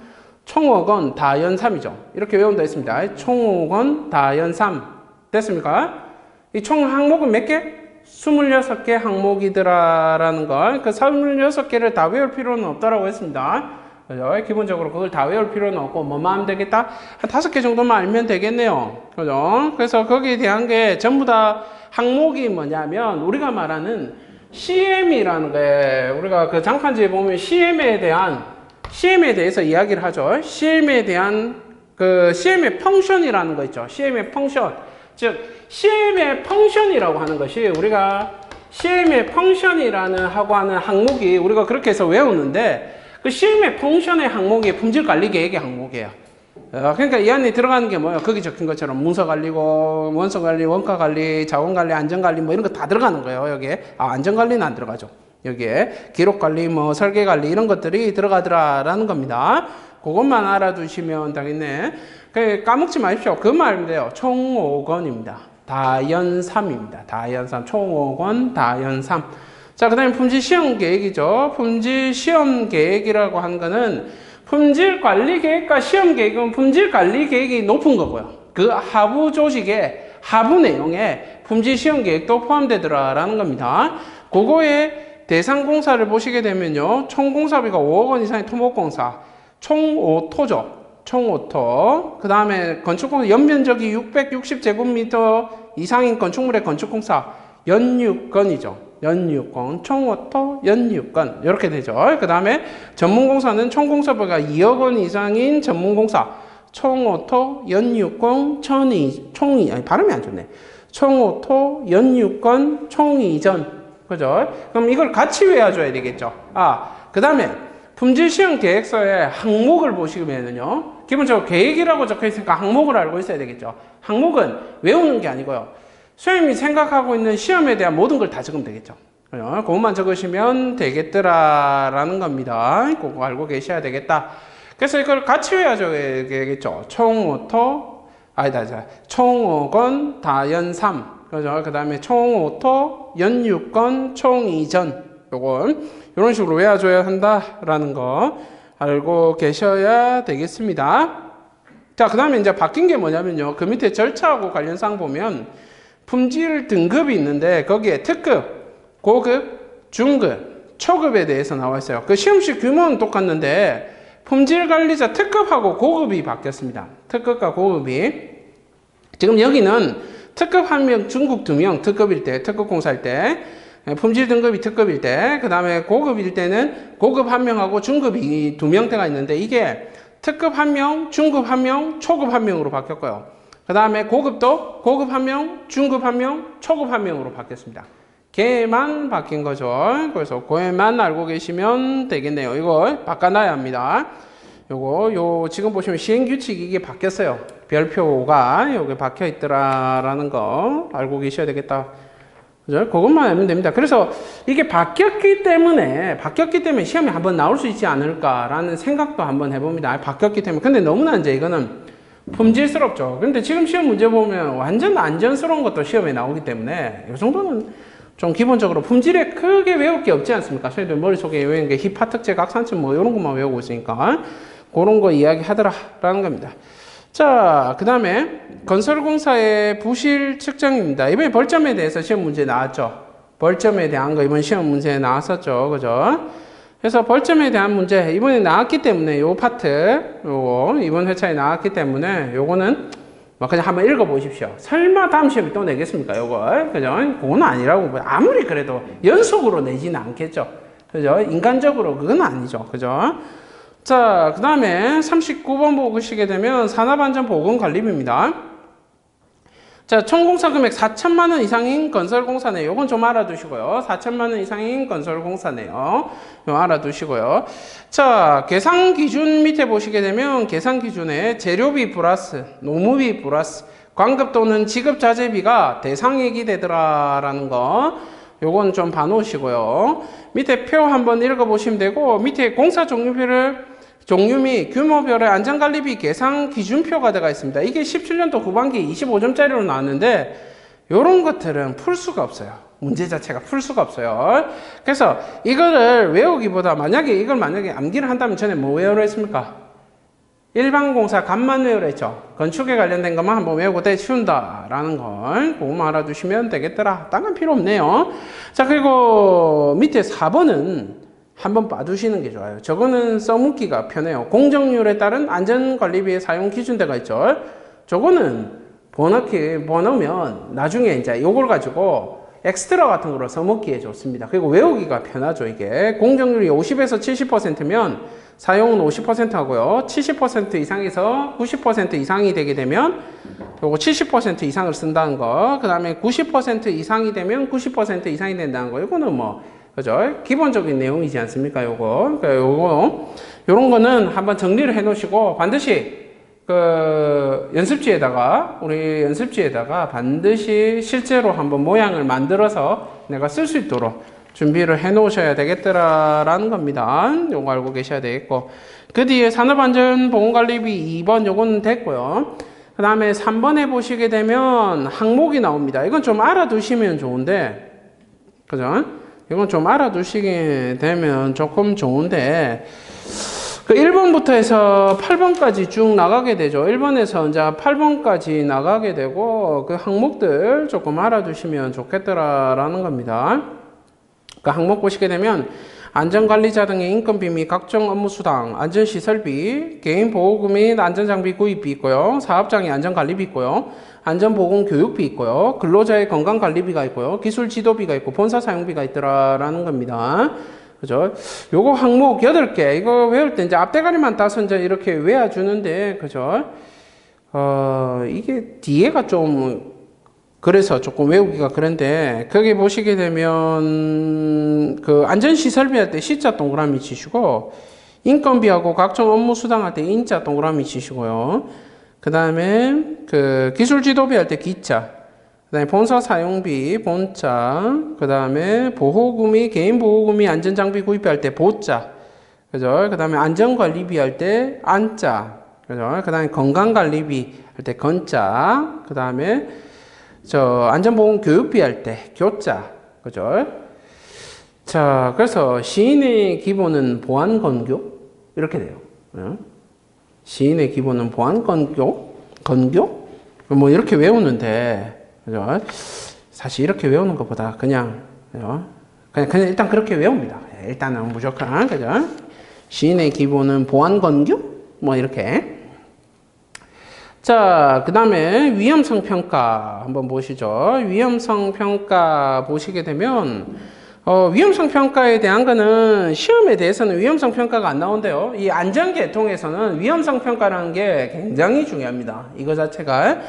총 5건 다연 3이죠. 이렇게 외운다 했습니다. 총 5건 다연 3. 됐습니까? 이 총 항목은 몇 개? 26개 항목이더라라는 걸, 그 26개를 다 외울 필요는 없다라고 했습니다. 그죠? 기본적으로 그걸 다 외울 필요는 없고, 뭐만 하면 되겠다? 한 5개 정도만 알면 되겠네요. 그죠? 그래서 거기에 대한 게 전부 다 항목이 뭐냐면, 우리가 말하는 CM이라는 게, 우리가 그 장판지에 보면 CM에 대해서 이야기를 하죠. CM에 대한 CM의 펑션이라는 거 있죠. CM의 펑션. 즉, CM의 펑션이라고 하는 것이 우리가 CM의 펑션이라는 하고 하는 항목이 우리가 그렇게 해서 외우는데, 그 CM의 펑션의 항목이 품질관리 계획의 항목이에요. 그러니까 이 안에 들어가는 게 뭐예요? 거기 적힌 것처럼 문서관리고, 원서관리, 원가관리, 자원관리, 안전관리 뭐 이런 거 다 들어가는 거예요. 여기에. 안전관리는 안 들어가죠. 여기에 기록관리, 뭐 설계관리 이런 것들이 들어가더라라는 겁니다. 그것만 알아두시면 되겠네. 까먹지 마십시오. 그 말이면 돼요. 총 5건입니다. 다연 3입니다. 다연 3. 총 5건 다연 3. 자, 그 다음에 품질 시험 계획이죠. 품질 시험 계획이라고 하는 거는 품질 관리 계획과 시험 계획은 품질 관리 계획이 높은 거고요. 그 하부 조직의 하부 내용에 품질 시험 계획도 포함되더라라는 겁니다. 그거에 대상 공사를 보시게 되면요. 총 공사비가 5억 원 이상의 토목공사, 총 5토죠. 총 5토. 그 다음에 건축공사 연면적이 660제곱미터 이상인 건축물의 건축공사 연육건이죠. 연육건, 총 5토, 연육건 이렇게 되죠. 그 다음에 전문공사는 총 공사비가 2억 원 이상인 전문공사, 총 5토, 연육건, 발음이 안 좋네. 총 5토, 연육건, 총 2전. 그죠? 그럼 이걸 같이 외워줘야 되겠죠. 그 다음에 품질시험 계획서에 항목을 보시면은요, 기본적으로 계획이라고 적혀 있으니까 항목을 알고 있어야 되겠죠. 항목은 외우는 게 아니고요, 선생님이 생각하고 있는 시험에 대한 모든 걸 다 적으면 되겠죠. 그것만 적으시면 되겠더라라는 겁니다. 그거 알고 계셔야 되겠다. 그래서 이걸 같이 외워줘야 되겠죠. 총 5토, 총 5건 다연 3. 그죠? 그 다음에 총 5토, 연 6건, 총 2전. 요건, 이런 식으로 외워줘야 한다라는 거 알고 계셔야 되겠습니다. 자, 그 다음에 이제 바뀐 게 뭐냐면요. 그 밑에 절차하고 관련사항 보면 품질 등급이 있는데 거기에 특급, 고급, 중급, 초급에 대해서 나와 있어요. 그 시험식 규모는 똑같는데 품질관리자 특급하고 고급이 바뀌었습니다. 특급과 고급이. 지금 여기는 특급 1명, 중급 2명, 특급일 때, 특급공사일 때, 품질 등급이 특급일 때, 그 다음에 고급일 때는 고급 1명하고 중급이 2명대가 있는데 이게 특급 1명, 중급 1명, 초급 1명으로 바뀌었고요. 그 다음에 고급도 고급 1명, 중급 1명, 초급 1명으로 바뀌었습니다. 걔만 바뀐 거죠. 그래서 그애만 알고 계시면 되겠네요. 이거 바꿔놔야 합니다. 요거 지금 보시면 시행규칙 이게 바뀌었어요. 별표가 여기 박혀 있더라라는 거 알고 계셔야 되겠다 그죠? 그것만 알면 됩니다. 그래서 이게 바뀌었기 때문에 시험에 한번 나올 수 있지 않을까라는 생각도 한번 해봅니다. 바뀌었기 때문에. 근데 너무나 이제 이거는 품질스럽죠. 근데 지금 시험 문제 보면 완전 안전스러운 것도 시험에 나오기 때문에 이 정도는 좀 기본적으로 품질에 크게 외울 게 없지 않습니까? 저희들 머릿속에 외우는 게 히파 특제, 각산층 뭐 이런 것만 외우고 있으니까 그런 거 이야기 하더라라는 겁니다. 자, 그 다음에 건설공사의 부실 측정입니다. 이번에 벌점에 대해서 시험 문제 나왔죠. 벌점에 대한 거 이번 시험 문제에 나왔었죠. 그죠? 그래서 벌점에 대한 문제 이번에 나왔기 때문에 요 파트 요거 이번 회차에 나왔기 때문에 요거는 뭐 그냥 한번 읽어보십시오. 설마 다음 시험에 또 내겠습니까? 요거 그죠? 그건 아니라고 아무리 그래도 연속으로 내지는 않겠죠. 그죠? 인간적으로 그건 아니죠. 그죠? 자, 그 다음에 39번 보시게 되면 산업안전보건관리비입니다. 자, 총공사 금액 4천만 원 이상인 건설공사네요. 요건 좀 알아두시고요. 4천만 원 이상인 건설공사네요. 요 알아두시고요. 자, 계산 기준 밑에 보시게 되면 계산 기준에 재료비 플러스, 노무비 플러스, 광급 또는 지급 자재비가 대상액이 되더라라는 거. 요건 좀 봐놓으시고요. 밑에 표 한번 읽어보시면 되고, 밑에 공사 종류표를 종류 및 규모별의 안전관리비 계산 기준표가 들어가 있습니다. 이게 17년도 후반기 25점짜리로 나왔는데 이런 것들은 풀 수가 없어요. 문제 자체가 풀 수가 없어요. 그래서 이거를 외우기보다 이걸 만약에 암기를 한다면 전에 뭐 외우라 했습니까? 일반공사 값만 외우라 했죠. 건축에 관련된 것만 한번 외우고 쉬운다라는 걸 그것만 알아두시면 되겠더라. 딴 건 필요 없네요. 자, 그리고 밑에 4번은 한번 봐두시는 게 좋아요. 저거는 써먹기가 편해요. 공정률에 따른 안전관리비의 사용 기준대가 있죠. 저거는 번호면 나중에 이제 요걸 가지고 엑스트라 같은 거로 써먹기에 좋습니다. 그리고 외우기가 편하죠. 이게 공정률이 50에서 70%면 사용은 50% 하고요. 70% 이상에서 90% 이상이 되게 되면 요거 70% 이상을 쓴다는 거. 그 다음에 90% 이상이 되면 90% 이상이 된다는 거. 이거는 뭐 그죠? 기본적인 내용이지 않습니까? 요거. 그러니까 요런 거는 한번 정리를 해 놓으시고 반드시 우리 연습지에다가 반드시 실제로 한번 모양을 만들어서 내가 쓸 수 있도록 준비를 해 놓으셔야 되겠더라라는 겁니다. 요거 알고 계셔야 되겠고. 그 뒤에 산업안전보건관리비 2번 요거는 됐고요. 그 다음에 3번에 보시게 되면 항목이 나옵니다. 이건 좀 알아두시면 좋은데, 그죠? 이건 좀 알아두시게 되면 조금 좋은데, 1번부터 해서 8번까지 쭉 나가게 되죠. 1번에서 이제 8번까지 나가게 되고, 그 항목들 조금 알아두시면 좋겠더라라는 겁니다. 그 항목 보시게 되면, 안전관리자 등의 인건비 및 각종 업무 수당, 안전시설비, 개인보호구 및 안전장비 구입비 있고요. 사업장의 안전관리비 있고요. 안전보건교육비 있고요. 근로자의 건강관리비가 있고요. 기술지도비가 있고 본사 사용비가 있더라라는 겁니다. 그죠? 요거 항목 8개. 이거 외울 때 이제 앞대가리만 따서 이제 이렇게 외워주는데, 그죠? 이게 뒤에가 좀, 그래서 조금 외우기가 그런데, 거기 보시게 되면, 안전시설비 할 때 C자 동그라미 치시고, 인건비하고 각종 업무 수당 할 때 인자 동그라미 치시고요. 그 다음에, 기술지도비 할 때 기자. 그 다음에 본사 사용비, 본자. 그 다음에 보호구 및 개인보호구 및 안전장비 구입할 때 보자. 그죠? 그 다음에 안전관리비 할 때 안자. 그죠? 그 다음에 건강관리비 할 때 건자. 그 다음에, 안전보건 교육비 할 때 교자. 그죠? 자, 그래서 시인의 기본은 보안건교? 이렇게 돼요. 시인의 기본은 보안건교? 건교? 뭐 이렇게 외우는데, 그죠? 사실 이렇게 외우는 것보다 그냥 일단 그렇게 외웁니다. 일단은 무조건, 그죠? 시인의 기본은 보안건교? 뭐 이렇게. 자, 그 다음에 위험성 평가 한번 보시죠. 위험성 평가 보시게 되면, 위험성 평가에 대한 거는 시험에 대해서는 위험성 평가가 안 나온대요. 이 안전계통에서는 위험성 평가라는 게 굉장히 중요합니다. 이거 자체가.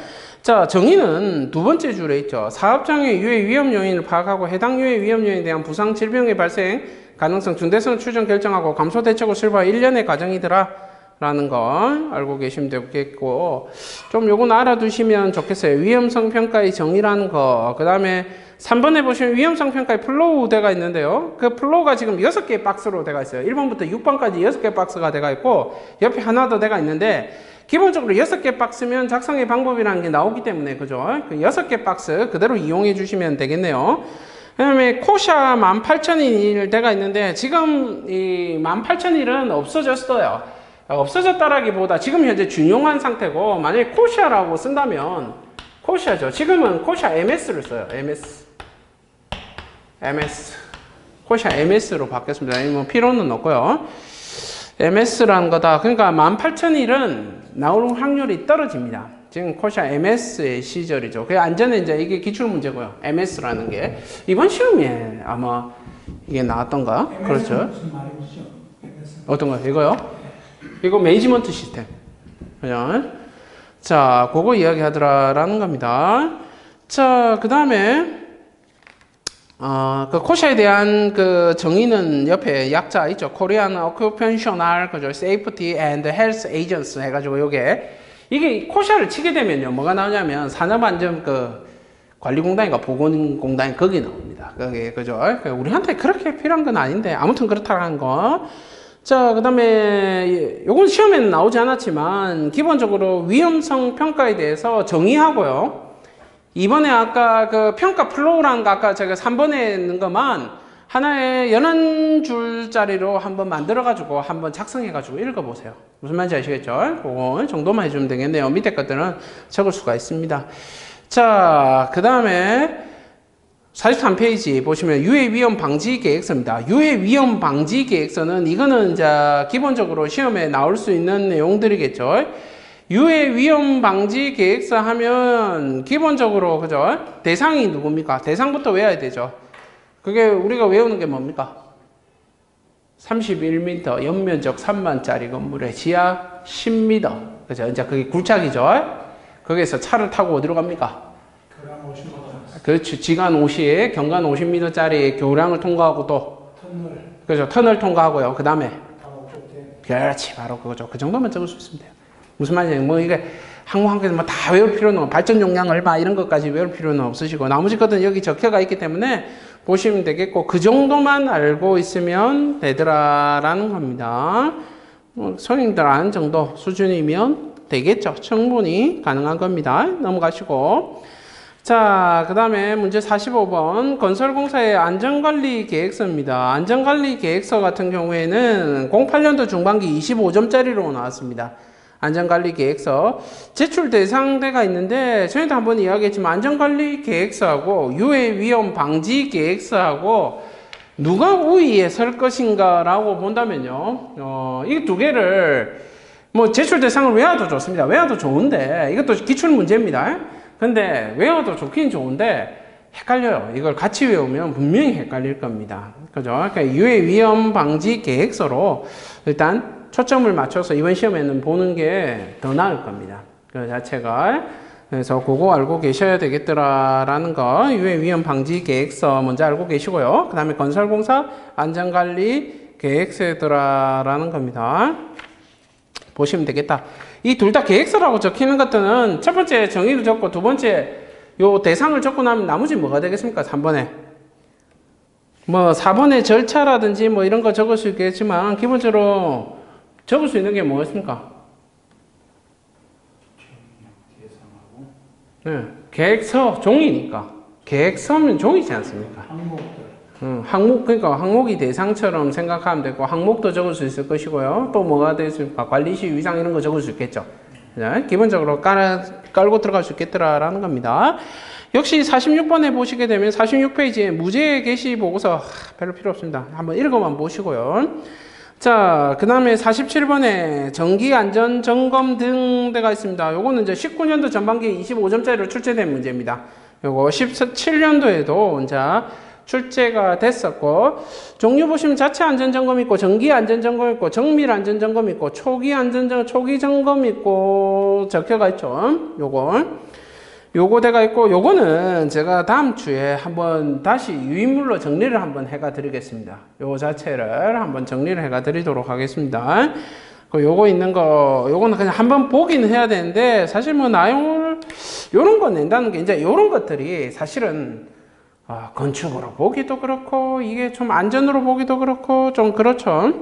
자, 정의는 두 번째 줄에 있죠. 사업장의 유해 위험 요인을 파악하고 해당 유해 위험 요인에 대한 부상 질병의 발생 가능성 중대성을 추정 결정하고 감소 대책을 수립하여 1년의 과정이더라. 라는 거 알고 계시면 되겠고, 좀 요건 알아두시면 좋겠어요. 위험성 평가의 정의라는 거, 그 다음에 3번에 보시면 위험성 평가에 플로우 되가 있는데요. 그 플로우가 지금 6개의 박스로 되가 있어요. 1번부터 6번까지 6개 박스가 되가 있고 옆에 하나 더 되가 있는데 기본적으로 6개 박스면 작성의 방법이라는 게 나오기 때문에 그죠? 그 6개 박스 그대로 이용해 주시면 되겠네요. 그 다음에 코샤 18,001 대가 있는데 지금 이 18,001은 없어졌어요. 없어졌다라기보다 지금 현재 준용한 상태고 만약에 코샤라고 쓴다면 코샤죠. 지금은 코샤 MS를 써요. MS. 코샤 MS로 바뀌었습니다. 뭐 필요는 없고요. MS라는 거다. 그러니까 18,001은 나올 확률이 떨어집니다. 지금 코샤 MS의 시절이죠. 그 안전에 이제 이게 기출 문제고요. MS라는 게 이번 시험에 아마 이게 나왔던가? 그렇죠. 무슨 말이죠? 어떤 거? 이거요? 이거 매니지먼트 시스템. 그죠? 자, 그거 이야기하더라라는 겁니다. 자, 그 다음에 그 코샤에 대한 그 정의는 옆에 약자 있죠. Korean Occupational 그죠? Safety and Health Agency 해가지고 이게 코샤를 치게 되면요. 뭐가 나오냐면 산업안전 관리공단인가 보건공단 거기 나옵니다. 그게 그죠? 우리한테 그렇게 필요한 건 아닌데 아무튼 그렇다는 거. 자, 그 다음에 요건 시험에는 나오지 않았지만 기본적으로 위험성 평가에 대해서 정의하고요. 이번에 아까 그 평가 플로우라는 거 아까 제가 3번에 있는 것만 하나의 11줄짜리로 한번 만들어가지고 한번 작성해가지고 읽어보세요. 무슨 말인지 아시겠죠? 그거 정도만 해주면 되겠네요. 밑에 것들은 적을 수가 있습니다. 자, 그 다음에 43페이지 보시면 유해 위험 방지 계획서입니다. 유해 위험 방지 계획서는 이거는 이제 기본적으로 시험에 나올 수 있는 내용들이겠죠. 유해 위험 방지 계획서 하면 기본적으로 그죠? 대상이 누굽니까? 대상부터 외워야 되죠. 그게 우리가 외우는 게 뭡니까? 31m 연면적 3만짜리 건물에 지하 10m. 그죠? 이제 그게 굴착이죠. 거기에서 차를 타고 어디로 갑니까? 그렇죠. 지간 50, 경간 50m짜리 교량을 통과하고 또 그죠? 터널 통과하고요. 그 다음에 그렇지. 바로 그거죠. 그 정도만 적을 수 있으면 돼요. 무슨 말이냐? 뭐 이게 항목 한 개도 뭐 다 외울 필요는 없고 발전 용량 얼마 이런 것까지 외울 필요는 없으시고 나머지 것들은 여기 적혀가 있기 때문에 보시면 되겠고 그 정도만 알고 있으면 되더라라는 겁니다. 성인들 아는 정도 수준이면 되겠죠. 충분히 가능한 겁니다. 넘어가시고 자, 그 다음에 문제 45번 건설공사의 안전관리 계획서입니다. 안전관리 계획서 같은 경우에는 08년도 중반기 25점짜리로 나왔습니다. 안전관리 계획서 제출 대상대가 있는데 저희도 한번 이야기했지만 안전관리 계획서하고 유해 위험 방지 계획서하고 누가 우위에 설 것인가 라고 본다면요 이 두 개를 뭐 제출 대상을 외워도 좋습니다. 외워도 좋은데 이것도 기출 문제입니다. 근데 외워도 좋긴 좋은데 헷갈려요. 이걸 같이 외우면 분명히 헷갈릴 겁니다. 그죠? 그러니까 유해 위험 방지 계획서로 일단 초점을 맞춰서 이번 시험에는 보는 게 더 나을 겁니다. 그 자체가. 그래서 그거 알고 계셔야 되겠더라라는 거. 유해 위험 방지 계획서 먼저 알고 계시고요. 그 다음에 건설공사 안전관리 계획서더라라는 겁니다. 보시면 되겠다. 이 둘 다 계획서라고 적히는 것들은 첫 번째 정의를 적고 두 번째 요 대상을 적고 나면 나머지 뭐가 되겠습니까? 3번에. 뭐 4번의 절차라든지 뭐 이런 거 적을 수 있겠지만 기본적으로 적을 수 있는 게 뭐겠습니까? 네, 계획서 종이니까. 계획서면 종이지 않습니까? 항목, 그러니까 항목이 대상처럼 생각하면 되고, 항목도 적을 수 있을 것이고요. 또 뭐가 되겠습니까? 관리시 위상 이런 거 적을 수 있겠죠. 네, 기본적으로 깔고 들어갈 수 있겠더라라는 겁니다. 역시 46번에 보시게 되면 46페이지에 무죄 개시 보고서 별로 필요 없습니다. 한번 읽어만 보시고요. 자, 그 다음에 47번에 정기안전점검 등 데가 있습니다. 요거는 이제 19년도 전반기 25점짜리로 출제된 문제입니다. 요거 17년도에도 이제 출제가 됐었고, 종류 보시면 자체 안전점검 있고, 정기 안전점검 있고, 정밀 안전점검 있고, 초기 점검 있고, 적혀가 있죠. 요거 대가 있고, 요거는 제가 다음 주에 한번 다시 유인물로 정리를 한번 해가 드리겠습니다. 요 자체를 한번 정리를 해가 드리도록 하겠습니다. 요거 있는 거, 요거는 그냥 한번 보긴 해야 되는데, 사실 뭐 내용을, 요런 거 낸다는 게 이제 요런 것들이 사실은 건축으로 보기도 그렇고 이게 좀 안전으로 보기도 그렇고 좀 그렇죠.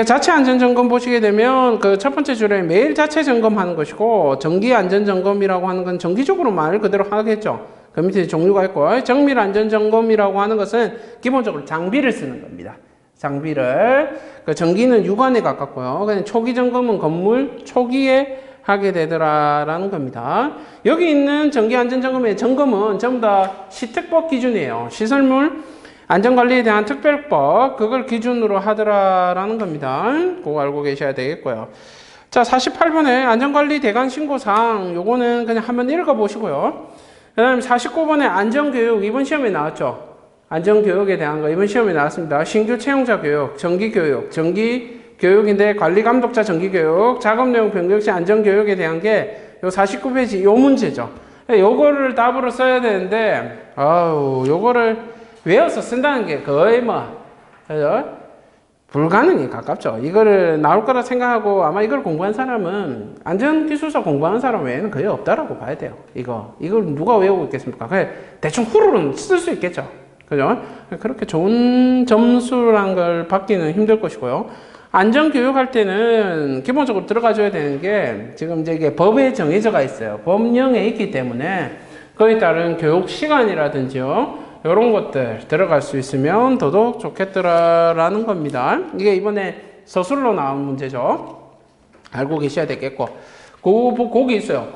자체 안전 점검 보시게 되면 그 첫 번째 줄에 매일 자체 점검하는 것이고, 정기 안전 점검이라고 하는 건 정기적으로 말 그대로 하겠죠. 그 밑에 종류가 있고, 정밀 안전 점검이라고 하는 것은 기본적으로 장비를 쓰는 겁니다. 장비를, 그 전기는 유관에 가깝고요. 그냥 초기 점검은 건물 초기에 하게 되더라라는 겁니다. 여기 있는 전기 안전 점검의 점검은 전부 다 시특법 기준이에요. 시설물 안전관리에 대한 특별법, 그걸 기준으로 하더라라는 겁니다. 그거 알고 계셔야 되겠고요. 자, 48번에 안전관리 대강 신고사항, 요거는 그냥 한번 읽어보시고요. 그 다음에 49번에 안전교육, 이번 시험에 나왔죠. 안전교육에 대한 거 이번 시험에 나왔습니다. 신규 채용자 교육, 정기교육, 정기교육인데 관리감독자 정기교육, 작업내용 변경 시 안전교육에 대한 게 요 49페이지 요 문제죠. 요거를 답으로 써야 되는데, 요거를 외워서 쓴다는 게 거의 그죠? 불가능에 가깝죠. 이거를 나올 거라 생각하고 아마 이걸 공부한 사람은, 안전기술사 공부하는 사람 외에는 거의 없다라고 봐야 돼요. 이걸 누가 외우고 있겠습니까? 그냥 대충 후루는 쓸 수 있겠죠. 그죠? 그렇게 좋은 점수란 걸 받기는 힘들 것이고요. 안전교육 할 때는 기본적으로 들어가줘야 되는 게, 지금 이제 이게 법에 정해져가 있어요. 법령에 있기 때문에 그에 따른 교육 시간이라든지요, 이런 것들 들어갈 수 있으면 더더욱 좋겠더라라는 겁니다. 이게 이번에 서술로 나온 문제죠. 알고 계셔야 되겠고, 거기 있어요.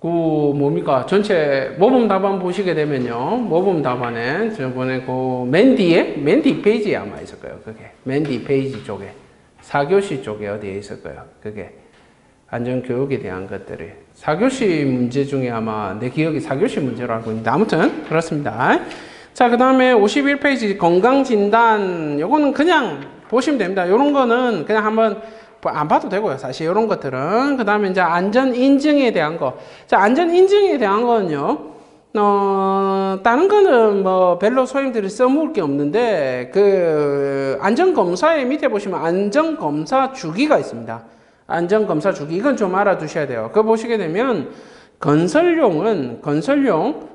뭡니까? 전체 모범 답안 보시게 되면요. 모범 답안에 저번에 맨 뒤 페이지에 아마 있을 거예요. 그게. 맨 뒤 페이지 쪽에. 4교시 쪽에 어디에 있을 거예요. 그게. 안전교육에 대한 것들이. 4교시 문제 중에 아마 내 기억이 4교시 문제로 알고 있는데, 아무튼 그렇습니다. 자, 그 다음에 51페이지 건강진단, 요거는 그냥 보시면 됩니다. 요런 거는 그냥 한번 안 봐도 되고요. 사실 요런 것들은. 그 다음에 이제 안전인증에 대한 거. 자, 안전인증에 대한 거는요, 다른 거는 별로 소형들이 써먹을 게 없는데, 그 안전검사의 밑에 보시면 안전검사 주기가 있습니다. 안전검사 주기, 이건 좀 알아두셔야 돼요. 그거 보시게 되면 건설용,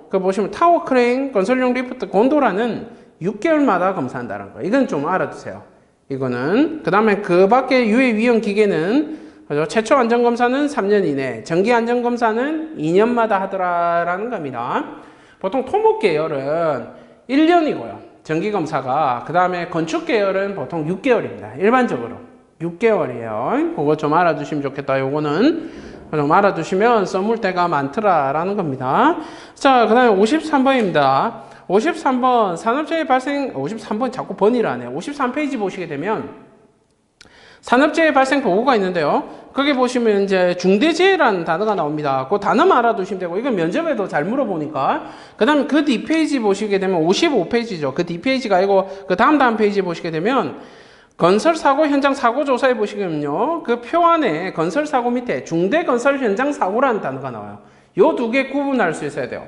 그거 보시면 타워 크레인, 건설용 리프트, 곤도라는 6개월마다 검사한다는 거, 이건 좀 알아두세요. 이거는. 그 다음에 그 밖에 유해 위험 기계는, 최초 안전검사는 3년 이내, 정기 안전검사는 2년마다 하더라라는 겁니다. 보통 토목 계열은 1년이고요. 정기검사가. 그 다음에 건축 계열은 보통 6개월입니다. 일반적으로. 6개월이에요. 그거 좀 알아두시면 좋겠다. 요거는 좀 알아두시면 써물 때가 많더라라는 겁니다. 자, 그 다음에 53번입니다. 53번 산업재해 발생, 53번 자꾸 번이라 하네요. 53페이지 보시게 되면 산업재해 발생 보고가 있는데요. 거기 보시면 이제 중대재해라는 단어가 나옵니다. 그 단어만 알아두시면 되고, 이건 면접에도 잘 물어보니까. 그 다음에 그 뒷페이지 보시게 되면 55페이지죠. 그 뒷페이지가 아니고 그 다음 페이지 보시게 되면 건설사고 현장 사고 조사해 보시면요, 그 표 안에 건설사고 밑에 중대 건설 현장 사고라는 단어가 나와요. 요 두 개 구분할 수 있어야 돼요.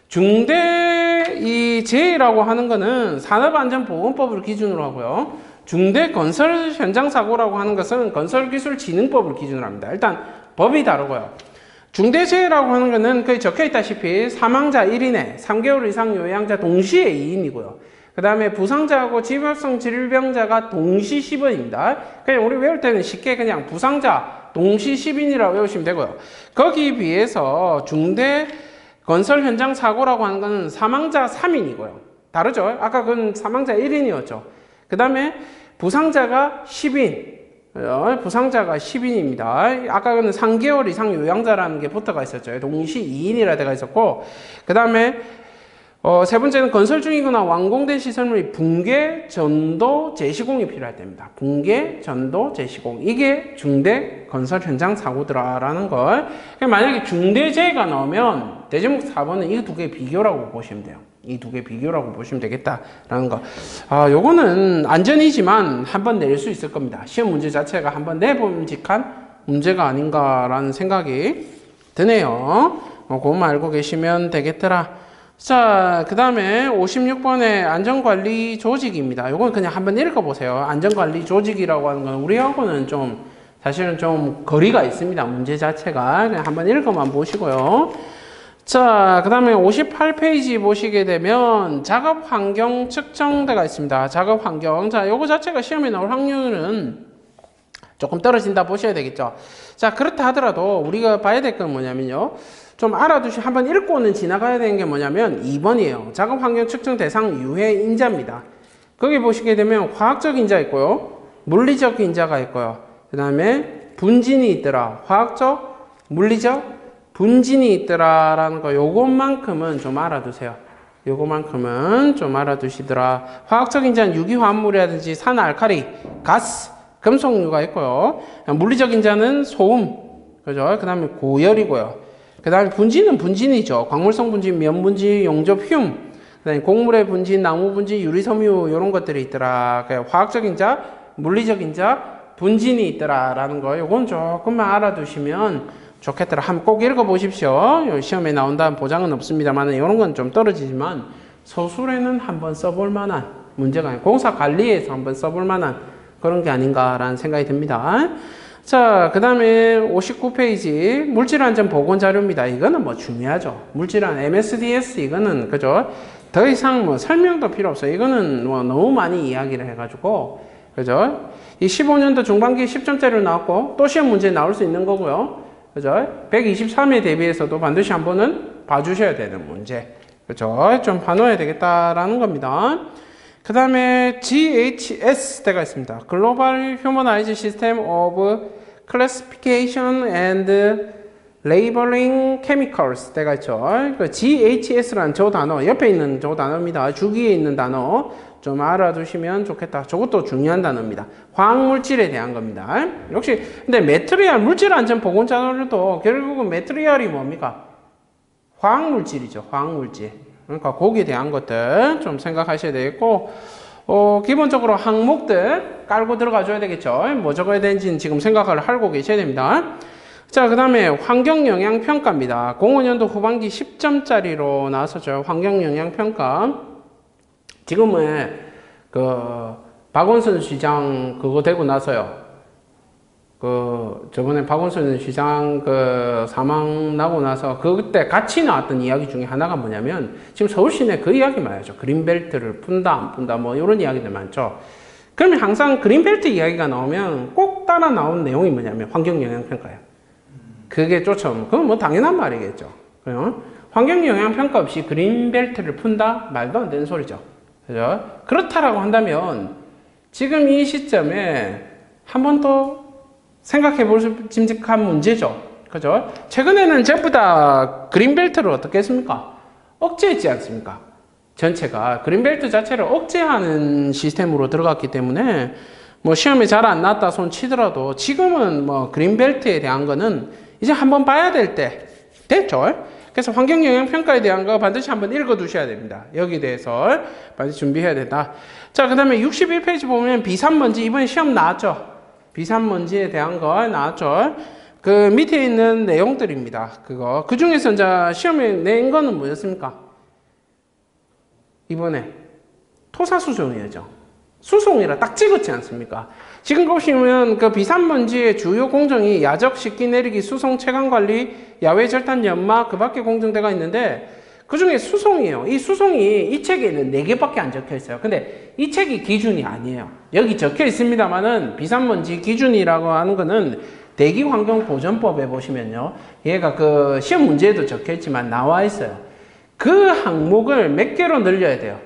중대 이 재해라고 하는 거는 산업안전보건법을 기준으로 하고요. 중대 건설 현장 사고라고 하는 것은 건설기술진흥법을 기준으로 합니다. 일단 법이 다르고요. 중대재해라고 하는 거는 거기 적혀 있다시피 사망자 1인에 3개월 이상 요양자 동시에 2인이고요. 그 다음에 부상자하고 지발성 질병자가 동시 10원입니다. 그냥 우리 외울 때는 쉽게 그냥 부상자 동시 10인이라고 외우시면 되고요. 거기에 비해서 중대 건설 현장 사고라고 하는 것은 사망자 3인이고요. 다르죠? 아까 그건 사망자 1인이었죠. 그 다음에 부상자가 10인. 부상자가 10인입니다. 아까 그는 3개월 이상 요양자라는 게 붙어가 있었죠. 동시 2인이라 되어 있었고, 그 다음에 세 번째는 건설 중이거나 완공된 시설물이 붕괴, 전도, 재시공이 필요할 때입니다. 붕괴, 전도, 재시공. 이게 중대 건설 현장 사고더라라는 걸. 만약에 중대재해가 나오면 대제목 4번은 이 두 개 비교라고 보시면 돼요. 이 두 개 비교라고 보시면 되겠다라는 거. 요거는 안전이지만 한번 낼 수 있을 겁니다. 시험 문제 자체가 한번 내봄직한 문제가 아닌가라는 생각이 드네요. 그것만 알고 계시면 되겠더라. 자, 그 다음에 56번에 안전관리 조직입니다. 요건 그냥 한번 읽어보세요. 안전관리 조직이라고 하는 건 우리하고는 좀 사실은 좀 거리가 있습니다. 문제 자체가. 그냥 한번 읽어만 보시고요. 자, 그 다음에 58페이지 보시게 되면 작업 환경 측정대가 있습니다. 작업 환경. 자, 요거 자체가 시험에 나올 확률은 조금 떨어진다 보셔야 되겠죠. 자, 그렇다 하더라도 우리가 봐야 될 건 뭐냐면요. 좀 알아두시, 한번 읽고는 지나가야 되는 게 뭐냐면 2번이에요. 작업 환경 측정 대상 유해 인자입니다. 거기 보시게 되면 화학적 인자 있고요. 물리적 인자가 있고요. 그 다음에 분진이 있더라. 화학적, 물리적, 분진이 있더라라는 거, 요것만큼은 좀 알아두세요. 요것만큼은 좀 알아두시더라. 화학적 인자는 유기화합물이라든지 산알칼리, 가스, 금속류가 있고요. 물리적 인자는 소음, 그죠? 그 다음에 고열이고요. 그 다음에 분진은 분진이죠. 광물성 분진, 면 분진, 용접, 흉. 그 다음에 곡물의 분진, 나무 분진, 유리섬유, 이런 것들이 있더라. 화학적 인자, 물리적 인자, 분진이 있더라라는 거, 요건 조금만 알아두시면 좋겠더라. 한번 꼭 읽어보십시오. 시험에 나온다는 보장은 없습니다만 이런 건 좀 떨어지지만 서술에는 한번 써볼 만한 문제가 아니고 공사 관리에서 한번 써볼 만한 그런 게 아닌가라는 생각이 듭니다. 자, 그 다음에 59페이지 물질안전 보건 자료입니다. 이거는 뭐 중요하죠. 물질안 MSDS 이거는 그죠? 더 이상 뭐 설명도 필요 없어요. 이거는 뭐 너무 많이 이야기를 해가지고 그죠? 이 15년도 중반기에 10점짜리로 나왔고 또 시험 문제 나올 수 있는 거고요. 그죠? 123회 대비해서도 반드시 한 번은 봐주셔야 되는 문제. 그죠? 좀 봐놓아야 되겠다라는 겁니다. 그 다음에 GHS 때가 있습니다. Global Humanized System of Classification and Labeling Chemicals 때가 있죠. 그 GHS라는 저 단어, 옆에 있는 저 단어입니다. 주기에 있는 단어 좀 알아두시면 좋겠다. 저것도 중요한 단어입니다. 화학물질에 대한 겁니다. 역시 근데 매트리얼 물질안전보건자료도 결국은 매트리얼이 뭡니까? 화학물질이죠. 화학물질. 그러니까 거기에 대한 것들 좀 생각하셔야 되겠고 기본적으로 항목들 깔고 들어가 줘야 되겠죠. 뭐 적어야 되는지는 지금 생각을 하고 계셔야 됩니다. 자, 그 다음에 환경영향평가입니다. 05년도 후반기 10점짜리로 나왔었죠. 환경영향평가. 지금은 박원순 시장 그거 되고 나서요. 저번에 박원순 시장 사망 나고 나서 그때 같이 나왔던 이야기 중에 하나가 뭐냐면 지금 서울 시내 그 이야기만 하죠. 그린벨트를 푼다 안 푼다 뭐 이런 이야기들 많죠. 그러면 항상 그린벨트 이야기가 나오면 꼭 따라 나온 내용이 뭐냐면 환경영향평가예요. 그게 쫓아오면 그건 뭐 당연한 말이겠죠. 환경영향평가 없이 그린벨트를 푼다? 말도 안 되는 소리죠. 그죠? 그렇다라고 한다면 지금 이 시점에 한 번 더 생각해 볼 수 짐직한 문제죠. 그죠? 최근에는 전부 다 그린벨트를 어떻게 했습니까? 억제했지 않습니까? 전체가 그린벨트 자체를 억제하는 시스템으로 들어갔기 때문에 뭐 시험에 잘 안 나왔다 손 치더라도 지금은 뭐 그린벨트에 대한 거는 이제 한번 봐야 될 때 됐죠? 그래서 환경영향평가에 대한 거 반드시 한번 읽어두셔야 됩니다. 여기에 대해서 반드시 준비해야 된다. 자, 그 다음에 61페이지 보면 비산먼지 이번에 시험 나왔죠? 비산먼지에 대한 거 나왔죠? 그 밑에 있는 내용들입니다. 그 중에서 이제 시험에 낸 거는 뭐였습니까? 이번에 토사수송이었죠. 수송이라 딱 찍었지 않습니까? 지금 보시면 그 비산먼지의 주요 공정이 야적, 식기, 내리기, 수송, 체감관리, 야외 절단, 연마, 그 밖에 공정대가 있는데 그 중에 수송이에요. 이 수송이 이 책에는 4개밖에 안 적혀 있어요. 근데 이 책이 기준이 아니에요. 여기 적혀 있습니다만은 비산먼지 기준이라고 하는 거는 대기환경보전법에 보시면요. 얘가 그 시험 문제에도 적혀 있지만 나와 있어요. 그 항목을 몇 개로 늘려야 돼요?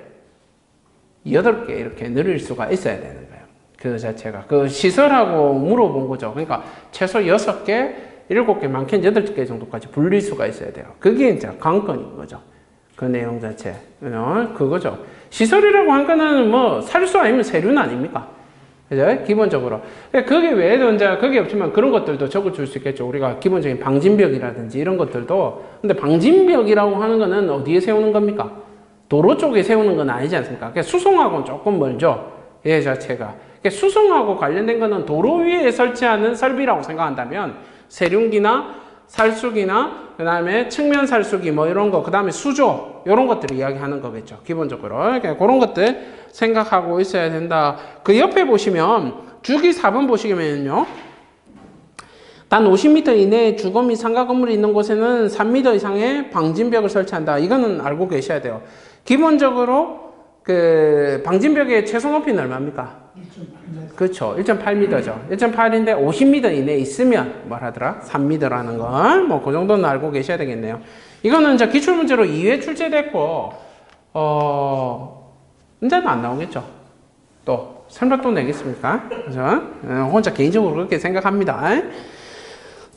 8개 이렇게 늘릴 수가 있어야 되는 거예요. 그 자체가. 그 시설하고 물어본 거죠. 그러니까 최소 6개, 7개, 많게는 8개 정도까지 불릴 수가 있어야 돼요. 그게 이제 관건인 거죠. 그 내용 자체. 그거죠. 시설이라고 한 거는 뭐 살수 아니면 세륜 아닙니까? 그죠? 기본적으로. 그게 외에도 이제 그게 없지만 그런 것들도 적어줄 수 있겠죠. 우리가 기본적인 방진벽이라든지 이런 것들도. 근데 방진벽이라고 하는 거는 어디에 세우는 겁니까? 도로 쪽에 세우는 건 아니지 않습니까? 수송하고는 조금 멀죠. 얘 자체가. 수송하고 관련된 거는 도로 위에 설치하는 설비라고 생각한다면 세륜기나 살수기나 그 다음에 측면 살수기 뭐 이런 거, 그 다음에 수조 이런 것들을 이야기하는 거겠죠. 기본적으로. 그런 것들 생각하고 있어야 된다. 그 옆에 보시면 주기 4번 보시면요. 단 50m 이내에 주거 및 상가 건물이 있는 곳에는 3m 이상의 방진벽을 설치한다. 이거는 알고 계셔야 돼요. 기본적으로 그 방진벽의 최소 높이는 얼마입니까? 1.8m. 그렇죠. 1.8m죠. 1.8인데 50m 이내에 있으면 뭘 하더라? 3m라는 걸. 뭐 그 정도는 알고 계셔야 되겠네요. 이거는 이제 기출문제로 2회 출제됐고 문제는 안 나오겠죠. 또 설마 또 내겠습니까? 그죠? 혼자 개인적으로 그렇게 생각합니다.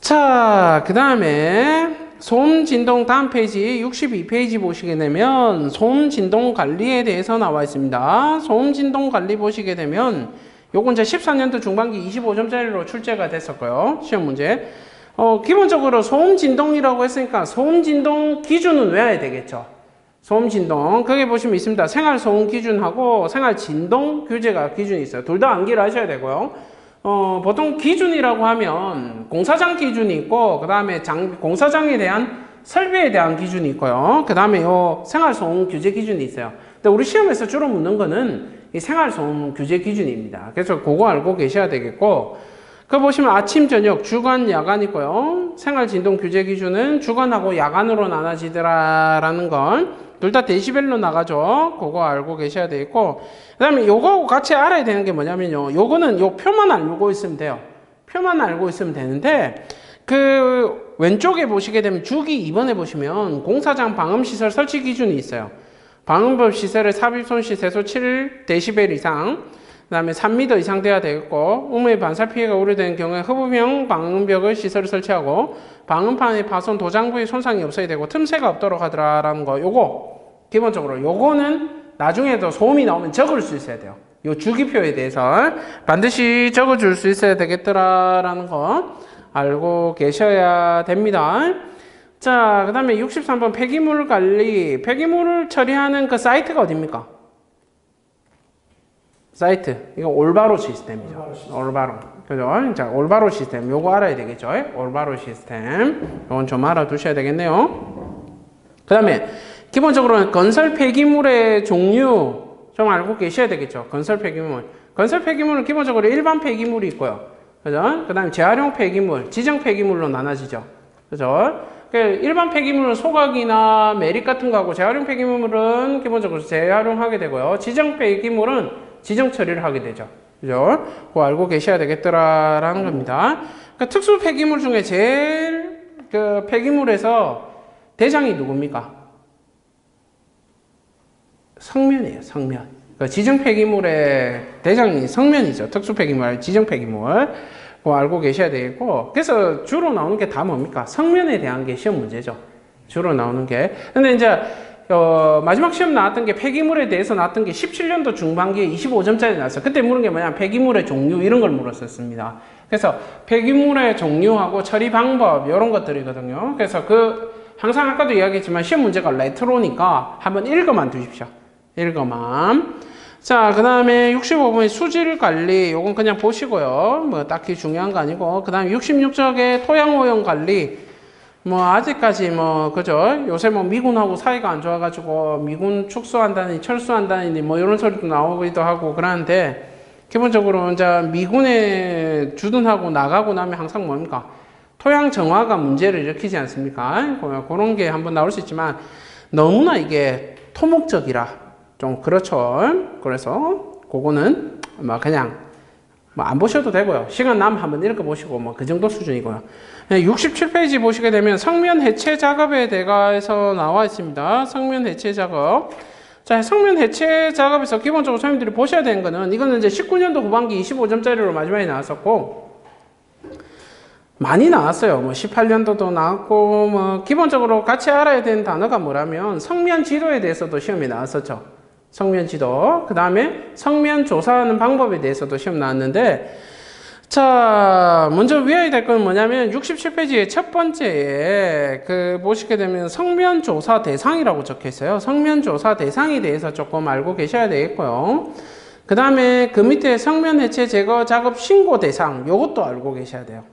자, 그 다음에 소음 진동 다음 페이지 62페이지 보시게 되면 소음 진동 관리에 대해서 나와 있습니다. 소음 진동 관리 보시게 되면 요건 이제 14년도 중반기 25점짜리로 출제가 됐었고요. 시험 문제. 기본적으로 소음 진동이라고 했으니까 소음 진동 기준은 외워야 되겠죠. 소음 진동. 거기 보시면 있습니다. 생활 소음 기준하고 생활 진동 규제가 기준이 있어요. 둘 다 암기를 하셔야 되고요. 보통 기준이라고 하면 공사장 기준이 있고, 그 다음에 공사장에 대한 설비에 대한 기준이 있고요. 그 다음에 요 생활소음 규제 기준이 있어요. 근데 우리 시험에서 주로 묻는 거는 이 생활소음 규제 기준입니다. 그래서 그거 알고 계셔야 되겠고, 그 보시면 아침, 저녁, 주간, 야간 있고요. 생활진동 규제 기준은 주간하고 야간으로 나눠지더라라는 건 둘 다 데시벨로 나가죠. 그거 알고 계셔야 되겠고, 그 다음에 요거 같이 알아야 되는 게 뭐냐면요. 요거는 요 표만 알고 있으면 돼요. 표만 알고 있으면 되는데, 그 왼쪽에 보시게 되면 주기 2번에 보시면 공사장 방음시설 설치 기준이 있어요. 방음법 시설의 삽입손실 세소 7dB 이상, 그 다음에 3m 이상 돼야 되겠고, 음의 반사 피해가 우려되는 경우에 흡음형 방음벽의 시설을 설치하고, 방음판의 파손 도장부의 손상이 없어야 되고, 틈새가 없도록 하더라라는 거, 요거, 기본적으로, 요거는 나중에도 소음이 나오면 적을 수 있어야 돼요. 요 주기표에 대해서 반드시 적어줄 수 있어야 되겠더라라는 거, 알고 계셔야 됩니다. 자, 그 다음에 63번 폐기물 관리, 폐기물을 처리하는 그 사이트가 어딥니까? 사이트. 이거 올바로 시스템이죠. 올바로. 그죠? 자, 올바로 시스템. 요거 알아야 되겠죠? 올바로 시스템. 요건 좀 알아두셔야 되겠네요. 그 다음에, 기본적으로 건설 폐기물의 종류 좀 알고 계셔야 되겠죠? 건설 폐기물. 건설 폐기물은 기본적으로 일반 폐기물이 있고요. 그죠? 그 다음에 재활용 폐기물, 지정 폐기물로 나눠지죠. 그죠? 일반 폐기물은 소각이나 매립 같은 거하고 재활용 폐기물은 기본적으로 재활용하게 되고요. 지정 폐기물은 지정 처리를 하게 되죠. 그죠? 그거 알고 계셔야 되겠더라라는 겁니다. 그러니까 특수 폐기물 중에 제일 그 폐기물에서 대장이 누굽니까? 성면이에요, 성면. 그러니까 지정 폐기물의 대장이 성면이죠. 특수 폐기물, 지정 폐기물. 그거 알고 계셔야 되겠고. 그래서 주로 나오는 게 다 뭡니까? 성면에 대한 게 시험 문제죠. 주로 나오는 게. 근데 이제 마지막 시험 나왔던 게 폐기물에 대해서 나왔던 게 17년도 중반기에 25점짜리 나왔어요. 그때 물은 게 뭐냐? 폐기물의 종류 이런 걸 물었었습니다. 그래서 폐기물의 종류하고 처리 방법 이런 것들이거든요. 그래서 항상 아까도 이야기했지만 시험 문제가 레트로니까 한번 읽어만 두십시오. 읽어만. 자, 그 다음에 65번의 수질 관리 요건 그냥 보시고요. 뭐 딱히 중요한 거 아니고, 그 다음에 66쪽의 토양 오염 관리 뭐 아직까지 뭐 그죠? 요새 뭐 미군하고 사이가 안 좋아가지고 미군 축소한다니 철수한다니 뭐 이런 소리도 나오기도 하고 그러는데, 기본적으로 이제 미군에 주둔하고 나가고 나면 항상 뭡니까? 토양 정화가 문제를 일으키지 않습니까? 그런 게 한번 나올 수 있지만 너무나 이게 토목적이라 좀 그렇죠. 그래서 그거는 뭐 그냥 뭐 안 보셔도 되고요. 시간 나면 한번 읽어보시고 뭐 그 정도 수준이고요. 67페이지 보시게 되면 성면 해체 작업에 대해서 나와 있습니다. 성면 해체 작업. 자, 성면 해체 작업에서 기본적으로 선생님들이 보셔야 되는 거는, 이거는 이제 19년도 후반기 25점짜리로 마지막에 나왔었고, 많이 나왔어요. 뭐 18년도도 나왔고, 뭐 기본적으로 같이 알아야 되는 단어가 뭐라면 성면 지도에 대해서도 시험이 나왔었죠. 성면 지도. 그 다음에 성면 조사하는 방법에 대해서도 시험 나왔는데, 자, 먼저 외워야 될 건 뭐냐면 67페이지의 첫 번째에 보시게 되면 성면 조사 대상이라고 적혀 있어요. 성면 조사 대상에 대해서 조금 알고 계셔야 되겠고요. 그 다음에 그 밑에 성면 해체 제거 작업 신고 대상, 요것도 알고 계셔야 돼요.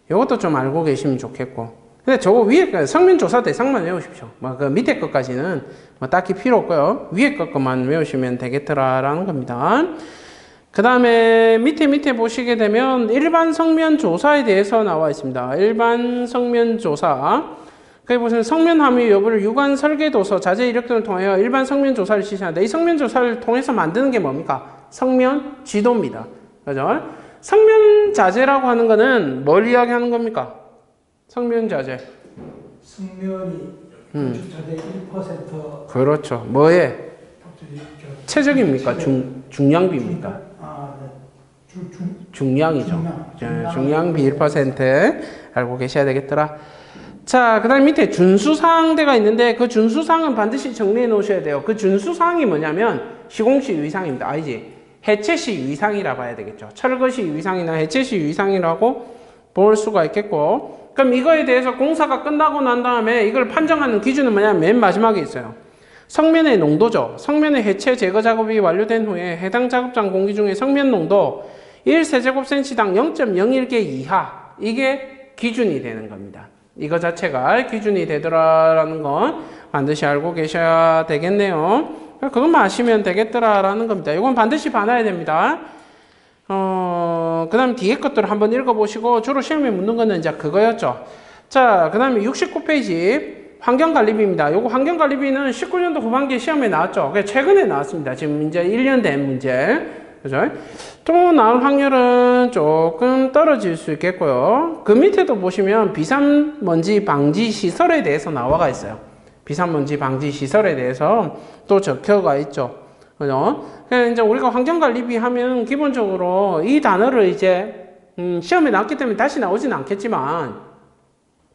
요것도 좀 알고 계시면 좋겠고. 근데 저거 위에 성면 조사 대상만 외우십시오. 뭐 그 밑에 것까지는 뭐 딱히 필요 없고요. 위에 것만 외우시면 되겠더라라는 겁니다. 그 다음에 밑에 보시게 되면 일반 성면 조사에 대해서 나와 있습니다. 일반 성면 조사. 거기 보시면 성면 함유 여부를 유관 설계도서 자재 이력 등을 통하여 일반 성면 조사를 실시한다. 이 성면 조사를 통해서 만드는 게 뭡니까? 성면 지도입니다. 그죠? 성면 자재라고 하는 거는 뭘 이야기하는 겁니까? 성면 자재. 성면이 건축자재 1%. 그렇죠. 뭐에? 최적입니까? 중량비입니까? 중량이죠. 중량비 1% 알고 계셔야 되겠더라. 자, 그 다음 밑에 준수사항대가 있는데 그 준수사항은 반드시 정리해 놓으셔야 돼요. 그 준수사항이 뭐냐면 시공시 유의사항입니다. 아니지. 해체시 유의사항이라 봐야 되겠죠. 철거시 유의사항이나 해체시 유의사항이라고 볼 수가 있겠고, 그럼 이거에 대해서 공사가 끝나고 난 다음에 이걸 판정하는 기준은 뭐냐면 맨 마지막에 있어요. 성면의 농도죠. 성면의 해체 제거 작업이 완료된 후에 해당 작업장 공기 중에 성면 농도 1세제곱센치당 0.01개 이하, 이게 기준이 되는 겁니다. 이거 자체가 기준이 되더라라는 건 반드시 알고 계셔야 되겠네요. 그것만 아시면 되겠더라라는 겁니다. 이건 반드시 봐놔야 됩니다. 그 다음 뒤에 것들을 한번 읽어보시고, 주로 시험에 묻는 거는 이제 그거였죠. 자, 그 다음에 69페이지 환경관리비입니다. 요거 환경관리비는 19년도 후반기에 시험에 나왔죠. 최근에 나왔습니다. 지금 이제 1년 된 문제. 그죠? 또 나올 확률은 조금 떨어질 수 있겠고요. 그 밑에도 보시면 비산먼지 방지 시설에 대해서 나와가 있어요. 비산먼지 방지 시설에 대해서 또 적혀가 있죠. 그죠? 그래서 이제 우리가 환경관리비 하면 기본적으로 이 단어를 이제 시험에 나왔기 때문에 다시 나오진 않겠지만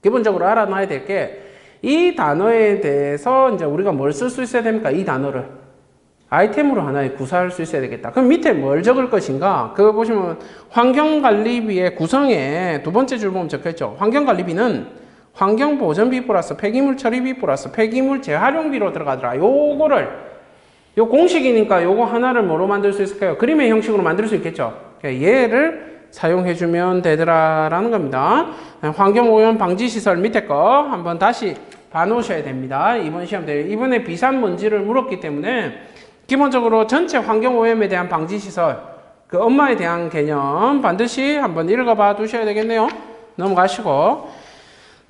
기본적으로 알아놔야 될 게, 이 단어에 대해서 이제 우리가 뭘 쓸 수 있어야 됩니까? 이 단어를 아이템으로 하나에 구사할 수 있어야 되겠다. 그럼 밑에 뭘 적을 것인가? 그거 보시면 환경관리비의 구성에 두 번째 줄 보면 적혀있죠. 환경관리비는 환경보전비 플러스 폐기물 처리비 플러스 폐기물 재활용비로 들어가더라. 요거를, 요 공식이니까 요거 하나를 뭐로 만들 수 있을까요? 그림의 형식으로 만들 수 있겠죠. 얘를 사용해주면 되더라라는 겁니다. 환경오염 방지시설 밑에 거 한번 다시 봐놓으셔야 됩니다. 이번 시험 때 이번에 비산먼지를 물었기 때문에 기본적으로 전체 환경오염에 대한 방지시설, 그 엄마에 대한 개념 반드시 한번 읽어봐 두셔야 되겠네요. 넘어가시고,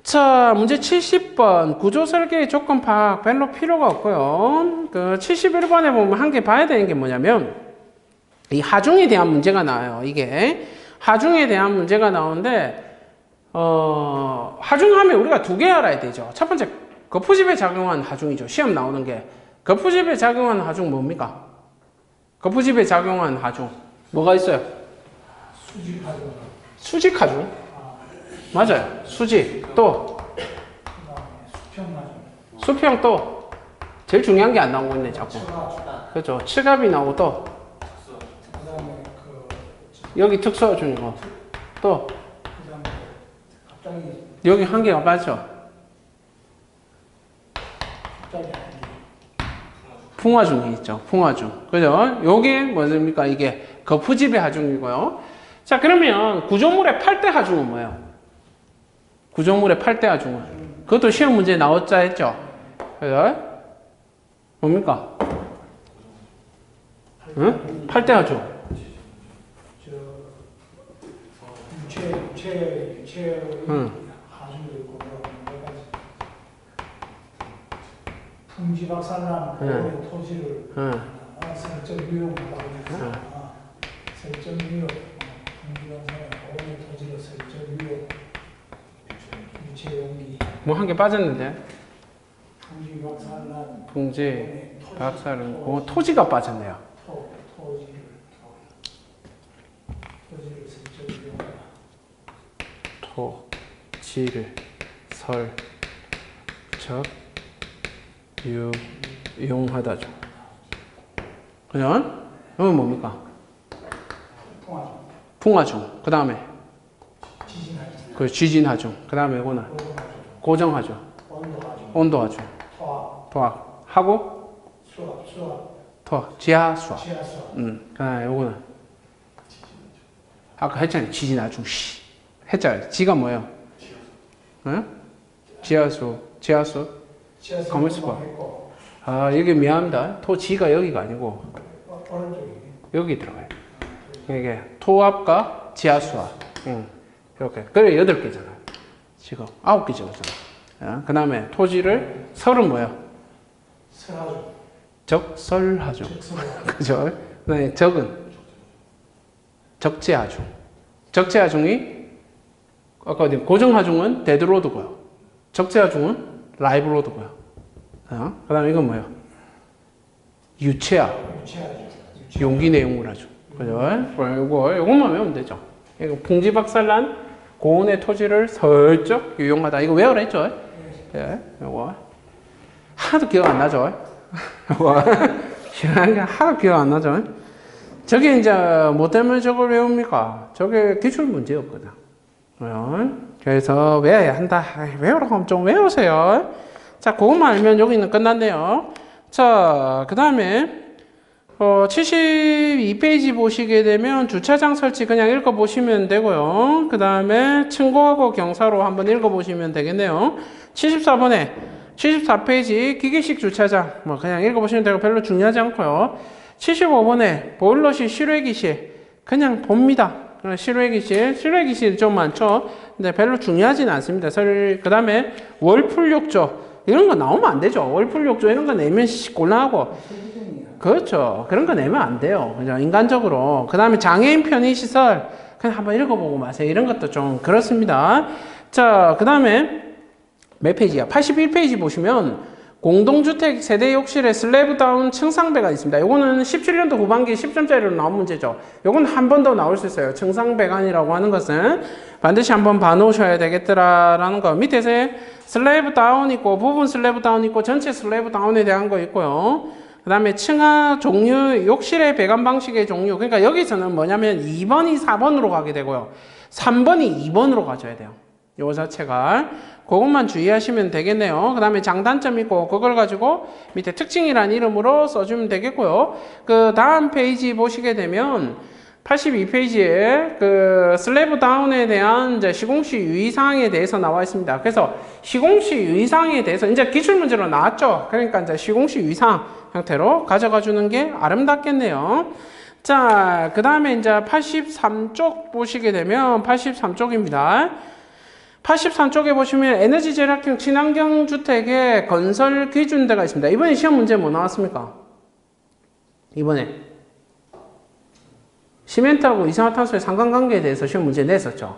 자, 문제 70번 구조설계의 조건 파악 별로 필요가 없고요. 그 71번에 보면 한 개 봐야 되는 게 뭐냐면 이 하중에 대한 문제가 나와요. 이게 하중에 대한 문제가 나오는데 하중하면 우리가 두 개 알아야 되죠. 첫 번째 거푸집에 작용한 하중이죠. 시험 나오는 게. 거푸집에 작용한 하중 뭡니까? 거푸집에 작용한 하중 뭐가 있어요? 수직 하중. 수직 하중? 맞아요. 수직. 또 수평 하중. 수평. 또 제일 중요한 게 안 나오고 있네 자꾸. 그렇죠. 칠갑이 나오고, 또 그다음에 여기 특수하중이고, 또 그다음에 갑자기 여기 한 개가 빠져. 풍화중이 있죠. 풍화중. 그죠? 요게 뭐습니까? 이게 거푸집의 하중이고요. 자, 그러면 구조물의 8대 하중은 뭐예요? 구조물의 8대 하중은? 그것도 시험 문제에 나왔자 했죠? 그죠? 뭡니까? 응? 8대 하중. 유체 응. 하중도 있고 풍지박산난 오랜 토지를 설정 유용하다고 해서 설정 유용, 풍지박산난 오랜 토지를 설정 유용, 유체 용기. 뭐 한 개 빠졌는데? 풍지박산난 풍지, 박살은 토지가 빠졌네요. 토지를 설정 유용하다. 토지를 설정 유용하다죠. 그죠? 이건 뭡니까? 풍화중. 풍화중. 그 다음에 지진하중. 그 지진하중. 그 다음에 이거는 고정하중. 온도하중. 토학. 하고 토학. 지하 수압. 그 다음에 이거는 아까 했잖아요. 지진하중. 했잖아요. 지가 뭐예요? 응? 지하수. 가만있어 봐. 아, 여기 미안합니다. 토지가 여기가 아니고 여기 들어가요. 이게 토압과 지하수압. 이렇게. 그래 8개잖아. 지금 9개 적었잖아. 그 다음에 토지를 설은 뭐야? 설하중. 적설하중. 적설하중. 그죠? 그 다음에 적은 적재하중. 적재하중이 아까 어디 고정하중은 데드로드고요. 적재하중은 라이브로드고요. 그 다음에 이건 뭐야? 유체하. 유체하중. 용기 내용물 하중. 그죠? 요것만 외우면 되죠. 이거 풍지박살난 고온의 토지를 슬쩍 유용하다. 이거 외우라 했죠? 예, 요거. 하나도 기억 안 나죠? 요거. 희한한 게 하나도 기억 안 나죠? 저게 이제 뭐 때문에 저걸 외웁니까? 저게 기출 문제였거든. 그래서 외워야 한다. 외우라고 하면 좀 외우세요. 자, 그것만 알면 여기는 끝났네요. 자, 그 다음에 72페이지 보시게 되면 주차장 설치 그냥 읽어보시면 되고요. 그 다음에 층고하고 경사로 한번 읽어보시면 되겠네요. 74페이지 기계식 주차장 뭐 그냥 읽어보시면 되고 별로 중요하지 않고요. 75번에 보일러실 실외기실 그냥 봅니다. 실외기실 좀 많죠. 근데 별로 중요하진 않습니다. 그 다음에 월풀욕조 이런 거 나오면 안 되죠. 월풀욕조 이런 거 내면 곤란하고. 그렇죠. 그런 거 내면 안 돼요. 그죠? 인간적으로. 그 다음에 장애인 편의시설 그냥 한번 읽어보고 마세요. 이런 것도 좀 그렇습니다. 자, 그 다음에 몇 페이지야? 81페이지 보시면 공동주택 세대 욕실에 슬래브 다운 층상배가 있습니다. 요거는 17년도 후반기 10점짜리로 나온 문제죠. 요건 한 번 더 나올 수 있어요. 층상배관이라고 하는 것은 반드시 한번 봐놓으셔야 되겠더라라는 거. 밑에서 슬래브 다운 있고 부분 슬래브 다운 있고 전체 슬래브 다운에 대한 거 있고요. 그 다음에 층하 종류, 욕실의 배관 방식의 종류. 그러니까 여기서는 뭐냐면 2번이 4번으로 가게 되고요. 3번이 2번으로 가져야 돼요. 요 자체가. 그것만 주의하시면 되겠네요. 그 다음에 장단점 있고 그걸 가지고 밑에 특징이라는 이름으로 써주면 되겠고요. 그 다음 페이지 보시게 되면 82페이지에 그 슬래브 다운에 대한 이제 시공시 유의사항에 대해서 나와 있습니다. 그래서 시공시 유의사항에 대해서 이제 기출문제로 나왔죠. 그러니까 이제 시공시 유의사항 형태로 가져가 주는 게 아름답겠네요. 자, 그 다음에 이제 83쪽 보시게 되면 83쪽입니다. 83쪽에 보시면 에너지 절약형 친환경 주택의 건설 기준대가 있습니다. 이번에 시험 문제 뭐 나왔습니까? 이번에 시멘트하고 이산화탄소의 상관관계에 대해서 시험 문제 냈었죠.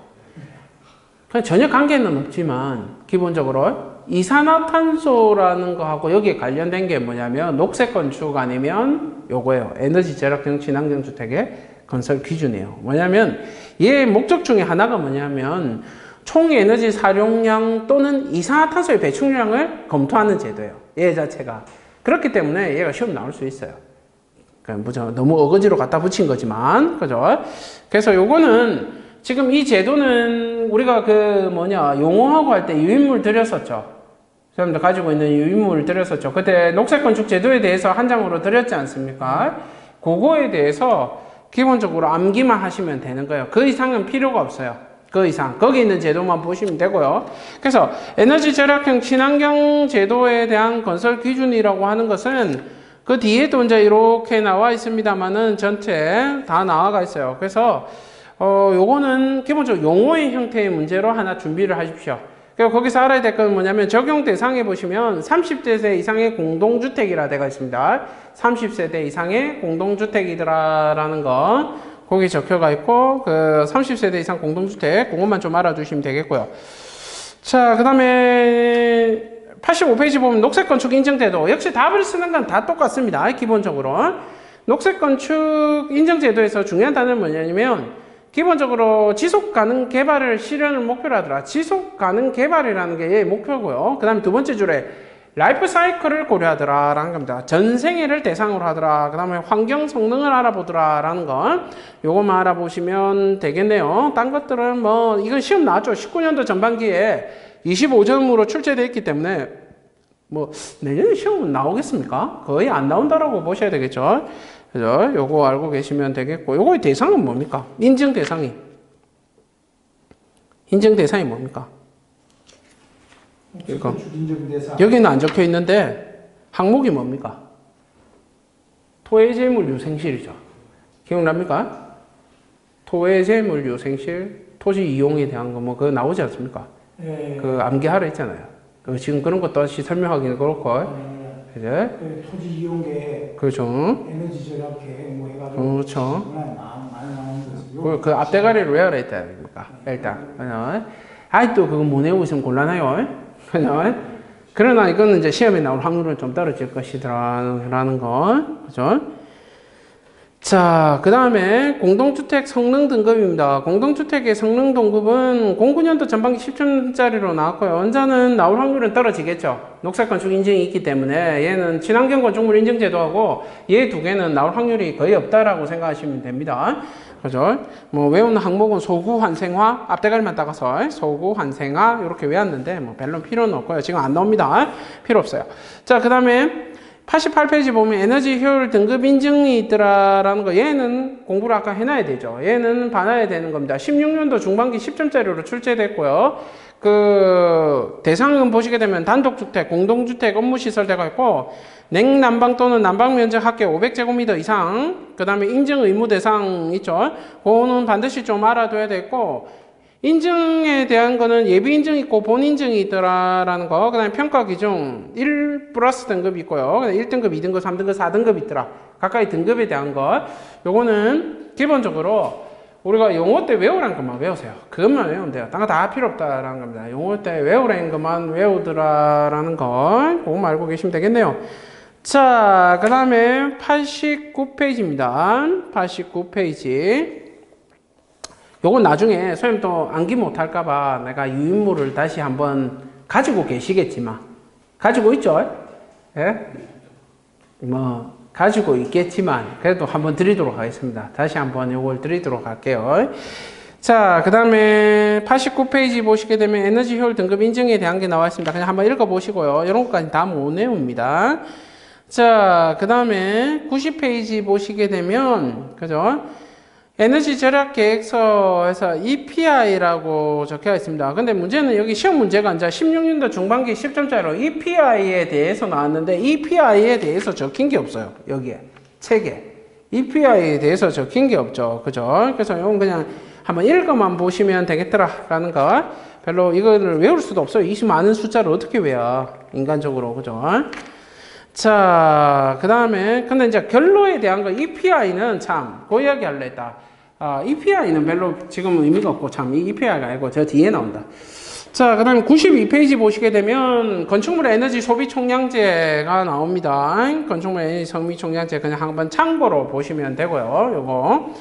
전혀 관계는 없지만 기본적으로 이산화탄소라는 거하고 여기에 관련된 게 뭐냐면 녹색 건축 아니면 요거예요. 에너지 절약형 친환경 주택의 건설 기준이에요. 뭐냐면 얘 목적 중에 하나가 뭐냐면 총 에너지 사용량 또는 이산화탄소의 배출량을 검토하는 제도예요. 얘 자체가. 그렇기 때문에 얘가 시험 나올 수 있어요. 그러니까 너무 어거지로 갖다 붙인 거지만, 그죠? 그래서 요거는 지금 이 제도는 우리가 용어하고 할 때 유인물 드렸었죠. 여러분들 가지고 있는 유인물 드렸었죠. 그때 녹색 건축 제도에 대해서 한 장으로 드렸지 않습니까? 그거에 대해서 기본적으로 암기만 하시면 되는 거예요. 그 이상은 필요가 없어요. 그 이상 거기 있는 제도만 보시면 되고요. 그래서 에너지 절약형 친환경 제도에 대한 건설 기준이라고 하는 것은 그 뒤에도 이제 이렇게 나와 있습니다만은 전체 다 나와가 있어요. 그래서 요거는 기본적으로 용어의 형태의 문제로 하나 준비를 하십시오. 그리고 거기서 알아야 될 건 뭐냐면 적용 대상에 보시면 30세대 이상의 공동주택이라 되어 있습니다. 30세대 이상의 공동주택이더라라는 거 거기 적혀가 있고 그 30세대 이상 공동주택 그것만 좀 알아두시면 되겠고요. 자, 그 다음에 85페이지 보면 녹색건축 인증제도 역시 답을 쓰는 건 다 똑같습니다. 기본적으로 녹색건축 인증제도에서 중요한 단어는 뭐냐면 기본적으로 지속가능 개발을 실현을 목표로 하더라. 지속가능 개발이라는 게 얘의 목표고요. 그 다음에 두 번째 줄에 라이프 사이클을 고려하더라 라는 겁니다. 전생애를 대상으로 하더라. 그 다음에 환경 성능을 알아보더라 라는 거 요것만 알아보시면 되겠네요. 딴 것들은 뭐 이건 시험 나왔죠. 19년도 전반기에 25점으로 출제되어 있기 때문에 뭐 내년에 시험은 나오겠습니까? 거의 안 나온다라고 보셔야 되겠죠. 그죠? 요거 알고 계시면 되겠고 요거의 대상은 뭡니까? 인증 대상이 뭡니까? 이거 여기는 안 적혀 있는데 항목이 뭡니까? 토해제물 유생실이죠. 기억납니까? 토의 재물 유생실, 토지 이용에 대한 거 뭐 그거 나오지 않습니까? 예. 그 암기하라 했잖아요. 그 지금 그런 것도 다시 설명하기는 그렇고, 이제 그 토지 이용 계획, 그렇죠. 에너지 절약 계획 뭐 해가지고 그렇죠. 많이 나오는 거죠. 그 앞대가리를 외워라 했다 아닙니까? 일단. 아이 또 그거 못 외우고 있으면 곤란해요. 그러나 이거는 이제 시험에 나올 확률은 좀 떨어질 것이라는 거. 그죠? 자, 그 다음에 공동주택 성능 등급입니다. 공동주택의 성능 등급은 09년도 전반기 10점짜리로 나왔고요. 원자는 나올 확률은 떨어지겠죠. 녹색건축 인증이 있기 때문에 얘는 친환경 건축물 인증 제도하고 얘 두 개는 나올 확률이 거의 없다라고 생각하시면 됩니다. 그죠? 뭐 외우는 항목은 소구 환생화 앞대가리만 따가서 소구 환생화 이렇게 외웠는데 뭐 별로 필요는 없고요. 지금 안 나옵니다. 필요 없어요. 자, 그 다음에 88페이지 보면 에너지 효율 등급 인증이 있더라라는 거 얘는 공부를 아까 해놔야 되죠. 얘는 봐놔야 되는 겁니다. 16년도 중반기 10점짜리로 출제됐고요. 그 대상은 보시게 되면 단독주택, 공동주택, 업무시설 되어 있고 냉난방 또는 난방 면적 합계 500제곱미터 이상 그 다음에 인증 의무 대상 있죠. 그거는 반드시 좀 알아둬야 되고 인증에 대한 거는 예비 인증이 있고 본 인증이 있더라라는 거. 그 다음에 평가 기준 1 플러스 등급이 있고요. 1등급, 2등급, 3등급, 4등급 있더라. 각각의 등급에 대한 거. 요거는 기본적으로 우리가 용어 때 외우라는 것만 외우세요. 그것만 외우면 돼요. 딴 거 다 필요 없다라는 겁니다. 용어 때 외우라는 것만 외우더라라는 거. 그거만 알고 계시면 되겠네요. 자, 그 다음에 89페이지입니다. 89페이지. 요건 나중에 선생님 또 암기 못할까봐 내가 유인물을 다시 한번 가지고 계시겠지만 가지고 있죠? 예? 뭐 가지고 있겠지만 그래도 한번 드리도록 하겠습니다. 다시 한번 요걸 드리도록 할게요. 자, 그 다음에 89페이지 보시게 되면 에너지 효율 등급 인증에 대한 게 나와 있습니다. 그냥 한번 읽어보시고요. 이런 것까지 다 못 내웁니다. 자, 그 다음에 90페이지 보시게 되면 그죠? 에너지 절약 계획서에서 EPI라고 적혀 있습니다. 근데 문제는 여기 시험 문제가 이제 16년도 중반기 10점짜리로 EPI에 대해서 나왔는데 EPI에 대해서 적힌 게 없어요. 여기에 책에 EPI에 대해서 적힌 게 없죠. 그죠? 그래서 이건 그냥 한번 읽어만 보시면 되겠더라라는 거. 별로 이거를 외울 수도 없어요. 이 많은 숫자를 어떻게 외워? 인간적으로. 그죠? 자, 그 다음에 근데 이제 결로에 대한 거 EPI는 참 그 이야기 할래 했다. EPI는 별로 지금 의미가 없고 참 이 EPI가 아니고 저 뒤에 나온다. 자, 그 다음에 92페이지 보시게 되면 건축물의 에너지 소비 총량제가 나옵니다. 건축물의 에너지 소비 총량제 그냥 한번 참고로 보시면 되고요. 요거.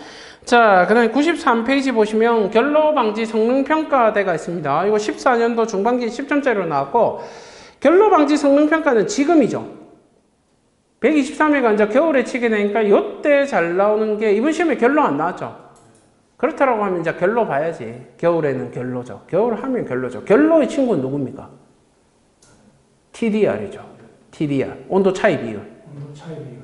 자, 그 다음에 93페이지 보시면 결로 방지 성능 평가대가 있습니다. 이거 14년도 중반기 10점짜리로 나왔고 결로 방지 성능 평가는 지금이죠. 123회가 이제 겨울에 치게 되니까 이때 잘 나오는 게 이번 시험에 결로 안 나왔죠. 그렇다라고 하면 이제 결로 봐야지. 겨울에는 결로죠. 겨울 하면 결로죠. 결로의 친구는 누굽니까? TDR이죠. TDR. 온도 차이 비율.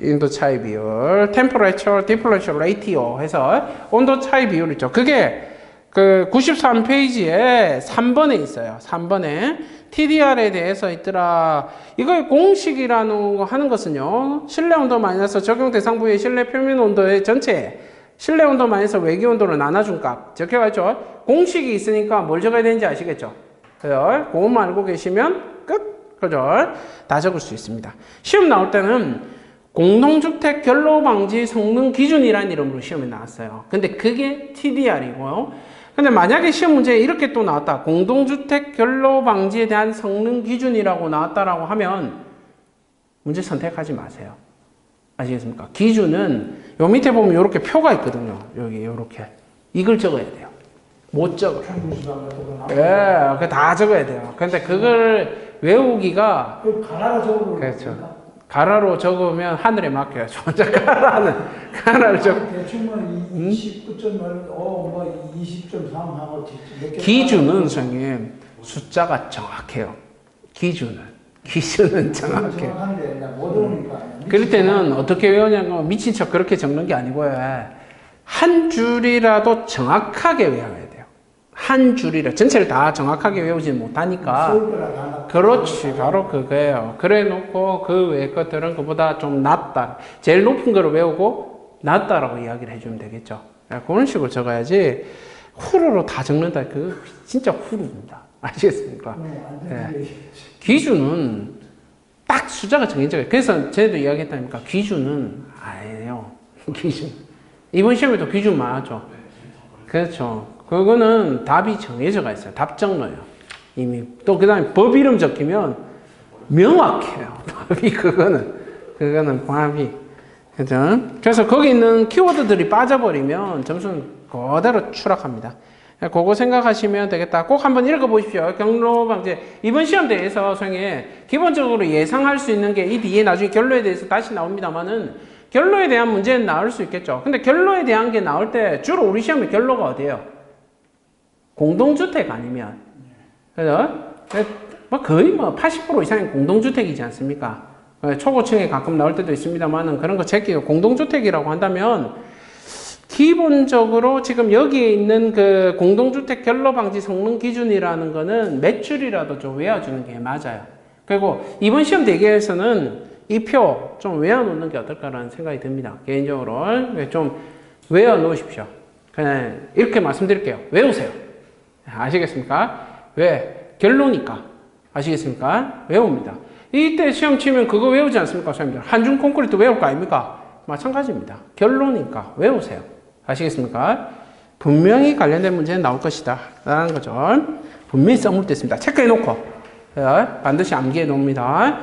온도 차이 비율. Temperature Differential Ratio 해서 온도 차이 비율이죠. 그게 그 93페이지에 3번에 있어요. 3번에 TDR에 대해서 있더라. 이거의 공식이라는 거 하는 것은요. 실내 온도 마이너스 적용 대상 부위의 실내 표면 온도의 전체 실내 온도 마이너스 외기 온도를 나눠준 값 적혀가죠. 공식이 있으니까 뭘 적어야 되는지 아시겠죠? 그죠? 그것만 알고 계시면 끝. 그죠? 다 적을 수 있습니다. 시험 나올 때는 공동주택 결로 방지 성능 기준이라는 이름으로 시험에 나왔어요. 근데 그게 TDR이고요. 근데 만약에 시험 문제에 이렇게 또 나왔다. 공동주택 결로 방지에 대한 성능 기준이라고 나왔다라고 하면 문제 선택하지 마세요. 아시겠습니까? 기준은 요 밑에 보면 이렇게 표가 있거든요. 여기 이렇게 이걸 적어야 돼요. 못 적어. 예, 그 다 적어야 돼요. 근데 그걸 외우기가 가라로 적으면 그렇죠. 가라로 적으면 하늘에 맡겨요. 혼자 가라를 적. 대충은 29.8, 뭐 20.3 하고 기준은 선생님 숫자가 정확해요. 기준은 정확해요. 그럴 때는 어떻게 외우냐면 미친 척 그렇게 적는 게 아니고요. 한 줄이라도 정확하게 외워야 돼요. 한 줄이라 전체를 다 정확하게 외우지 못하니까. 그렇지, 바로 그거예요. 그래 놓고 그 외 것들은 그보다 좀 낫다. 제일 높은 거를 외우고 낫다라고 이야기를 해주면 되겠죠. 그런 식으로 적어야지 후루로 다 적는다. 그 진짜 후루입니다. 아시겠습니까? 예. 기준은 딱 숫자가 정해져 있어요. 그래서 저희도 이야기했다니까 기준은 아니에요. 기준. 이번 시험에도 기준 많았죠. 그렇죠. 그거는 답이 정해져가 있어요. 답정로요. 이미. 또 그 다음에 법 이름 적히면 명확해요. 답이 그거는 답이. 그죠? 그래서 거기 있는 키워드들이 빠져버리면 점수는 그대로 추락합니다. 그거 생각하시면 되겠다. 꼭 한번 읽어보십시오. 경로 방지. 이번 시험 대회에서 선생님 기본적으로 예상할 수 있는 게 이 뒤에 나중에 결로에 대해서 다시 나옵니다만은 결로에 대한 문제는 나올 수 있겠죠. 근데 결로에 대한 게 나올 때 주로 우리 시험의 결로가 어디예요? 공동주택 아니면. 그죠? 뭐 거의 뭐 80% 이상이 공동주택이지 않습니까? 초고층에 가끔 나올 때도 있습니다만은 그런 거 제끼고 공동주택이라고 한다면 기본적으로 지금 여기에 있는 그 공동주택 결로방지 성능 기준이라는 거는 몇 줄이라도 좀 외워주는 게 맞아요. 그리고 이번 시험 대개에서는 이 표 좀 외워놓는 게 어떨까라는 생각이 듭니다. 개인적으로 좀 외워놓으십시오. 그냥 이렇게 말씀드릴게요. 외우세요. 아시겠습니까? 왜? 결로니까. 아시겠습니까? 외웁니다. 이때 시험 치면 그거 외우지 않습니까? 선생님들. 한중 콘크리트 외울 거 아닙니까? 마찬가지입니다. 결로니까 외우세요. 아시겠습니까? 분명히 관련된 문제는 나올 것이다 라는 거죠. 분명히 써물 때 있습니다. 체크해 놓고 반드시 암기해 놓습니다.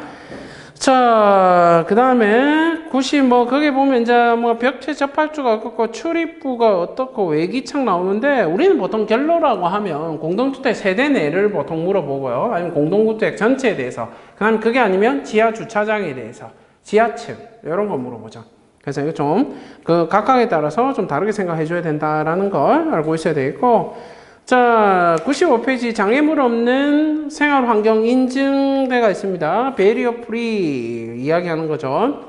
자, 그 다음에 90 뭐 거기 보면 이제 뭐 벽체 접합주가 어떻고 출입부가 어떻고 외기창 나오는데 우리는 보통 결로라고 하면 공동주택 세대 내를 보통 물어보고요. 아니면 공동주택 전체에 대해서. 그 다음에 그게 아니면 지하 주차장에 대해서 지하층 이런 거 물어보죠. 그래서 이거 좀 그 각각에 따라서 좀 다르게 생각해 줘야 된다라는 걸 알고 있어야 되겠고, 자 95페이지 장애물 없는 생활환경 인증대가 있습니다. 베리어 프리 이야기하는 거죠.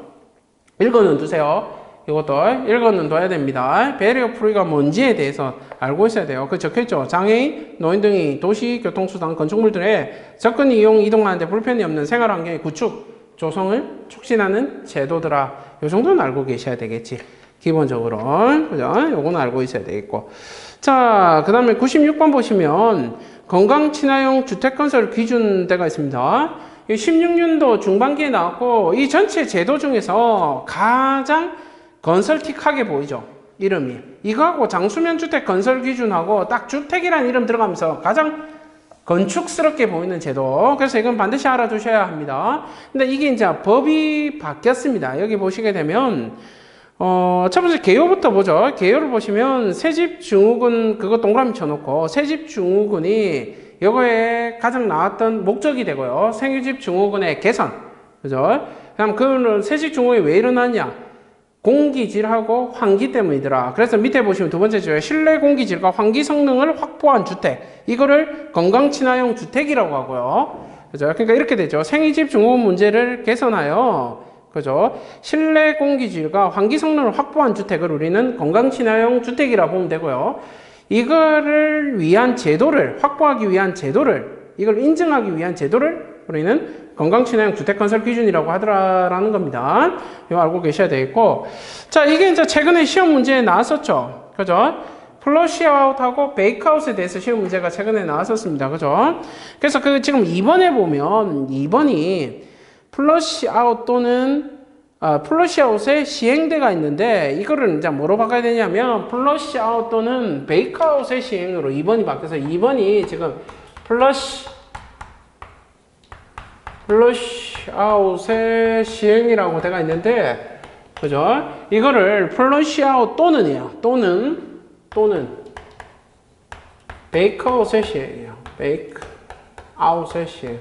읽어는 두세요. 이것도 읽어는 둬야 됩니다. 베리어 프리가 뭔지에 대해서 알고 있어야 돼요. 그 적혀있죠. 장애인, 노인 등이 도시 교통수단 건축물들에 접근 이용 이동하는데 불편이 없는 생활환경의 구축 조성을 촉진하는 제도더라. 요 정도는 알고 계셔야 되겠지. 기본적으로. 그죠? 요거는 알고 있어야 되겠고. 자, 그 다음에 96번 보시면 건강 친화형 주택건설 기준대가 있습니다. 16년도 중반기에 나왔고, 이 전체 제도 중에서 가장 건설틱하게 보이죠. 이름이. 이거하고 장수면 주택 건설 기준하고 딱 주택이라는 이름 들어가면서 가장 건축스럽게 보이는 제도. 그래서 이건 반드시 알아두셔야 합니다. 근데 이게 이제 법이 바뀌었습니다. 여기 보시게 되면, 첫 번째 개요부터 보죠. 개요를 보시면 새집 증후군 그거 동그라미 쳐놓고 새집 증후군이 이거에 가장 나왔던 목적이 되고요. 생유집 증후군의 개선. 그죠? 그다음 그거는 새집 증후군이 왜 일어났냐? 공기질하고 환기 때문이더라. 그래서 밑에 보시면 두 번째 줄 실내 공기질과 환기 성능을 확보한 주택. 이거를 건강 친화형 주택이라고 하고요. 그죠? 그러니까 이렇게 되죠. 생이집 증후군 문제를 개선하여 그죠? 실내 공기질과 환기 성능을 확보한 주택을 우리는 건강 친화형 주택이라 보면 되고요. 이거를 위한 제도를 확보하기 위한 제도를 이걸 인증하기 위한 제도를 우리는 건강 친화형 주택 건설 기준이라고 하더라라는 겁니다. 이거 알고 계셔야 되겠고, 자 이게 이제 최근에 시험 문제에 나왔었죠, 그죠? 플러시아웃하고 베이크아웃에 대해서 시험 문제가 최근에 나왔었습니다, 그죠? 그래서 그 지금 2번에 보면 2번이 플러시아웃 또는 플러시아웃의 시행대가 있는데 이거를 이제 뭐로 바꿔야 되냐면 플러시아웃 또는 베이크아웃의 시행으로 2번이 바뀌어서 2번이 지금 플러시아웃의 시행이라고 되어 있는데, 그죠? 이거를 플러시아웃 또는이에요. 또는 베이크아웃의 시행이에요. 베이크아웃의 시행.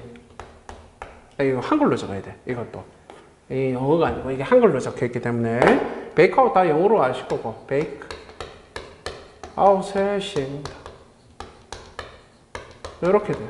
이거 한글로 적어야 돼. 이것도 이 영어가 아니고 이게 한글로 적혀 있기 때문에 베이크아웃 다 영어로 아실 거고 베이크아웃의 시행입니다. 이렇게 돼요.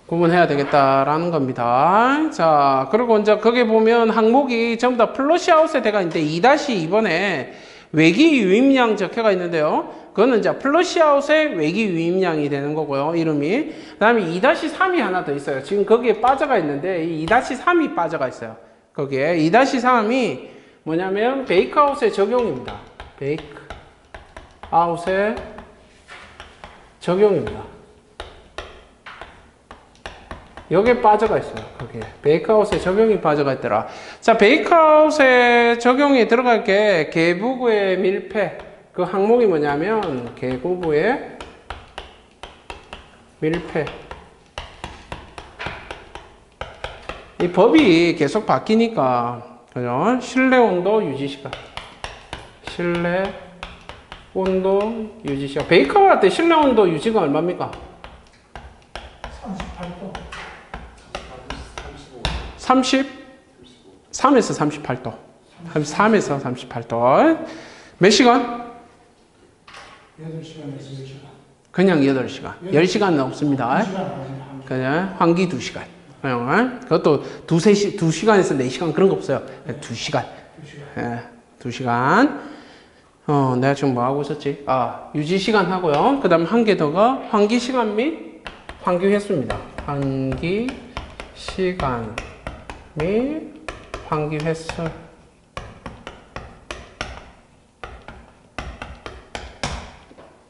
구분해야 되겠다라는 겁니다. 자, 그리고 이제 거기 보면 항목이 전부 다 플러시아웃에 대가 있는데 2-2번에 외기 유입량 적혀가 있는데요. 그거는 이제 플러시아웃의 외기 유입량이 되는 거고요. 이름이. 그 다음에 2-3이 하나 더 있어요. 지금 거기에 빠져가 있는데 이 2-3이 빠져가 있어요. 거기에 2-3이 뭐냐면 베이크아웃의 적용입니다. 베이크아웃의 적용입니다. 여기에 빠져가 있어요. 거기에 베이크아웃의 적용이 빠져가 있더라. 자, 베이크아웃의 적용이 들어갈 게 계부구의 밀폐. 그 항목이 뭐냐면 계부구의 밀폐. 이 법이 계속 바뀌니까, 그죠? 실내 온도 유지 시간. 실내 온도 유지 시간. 베이커 할 때 실내 온도 유지가 얼마입니까? 38도. 33에서 38도. 33에서 38도. 몇 시간? 8시간에서 10시간. 그냥 8시간. 10시간은 없습니다. 2시간 그냥 환기 2시간. 그것도 2시간에서 4시간 그런 거 없어요. 2시간. 2시간. 내가 지금 뭐 하고 있었지? 유지 시간 하고요. 그 다음 한 개 더가 환기 시간 및 환기 횟수입니다. 환기 시간 및 환기 횟수.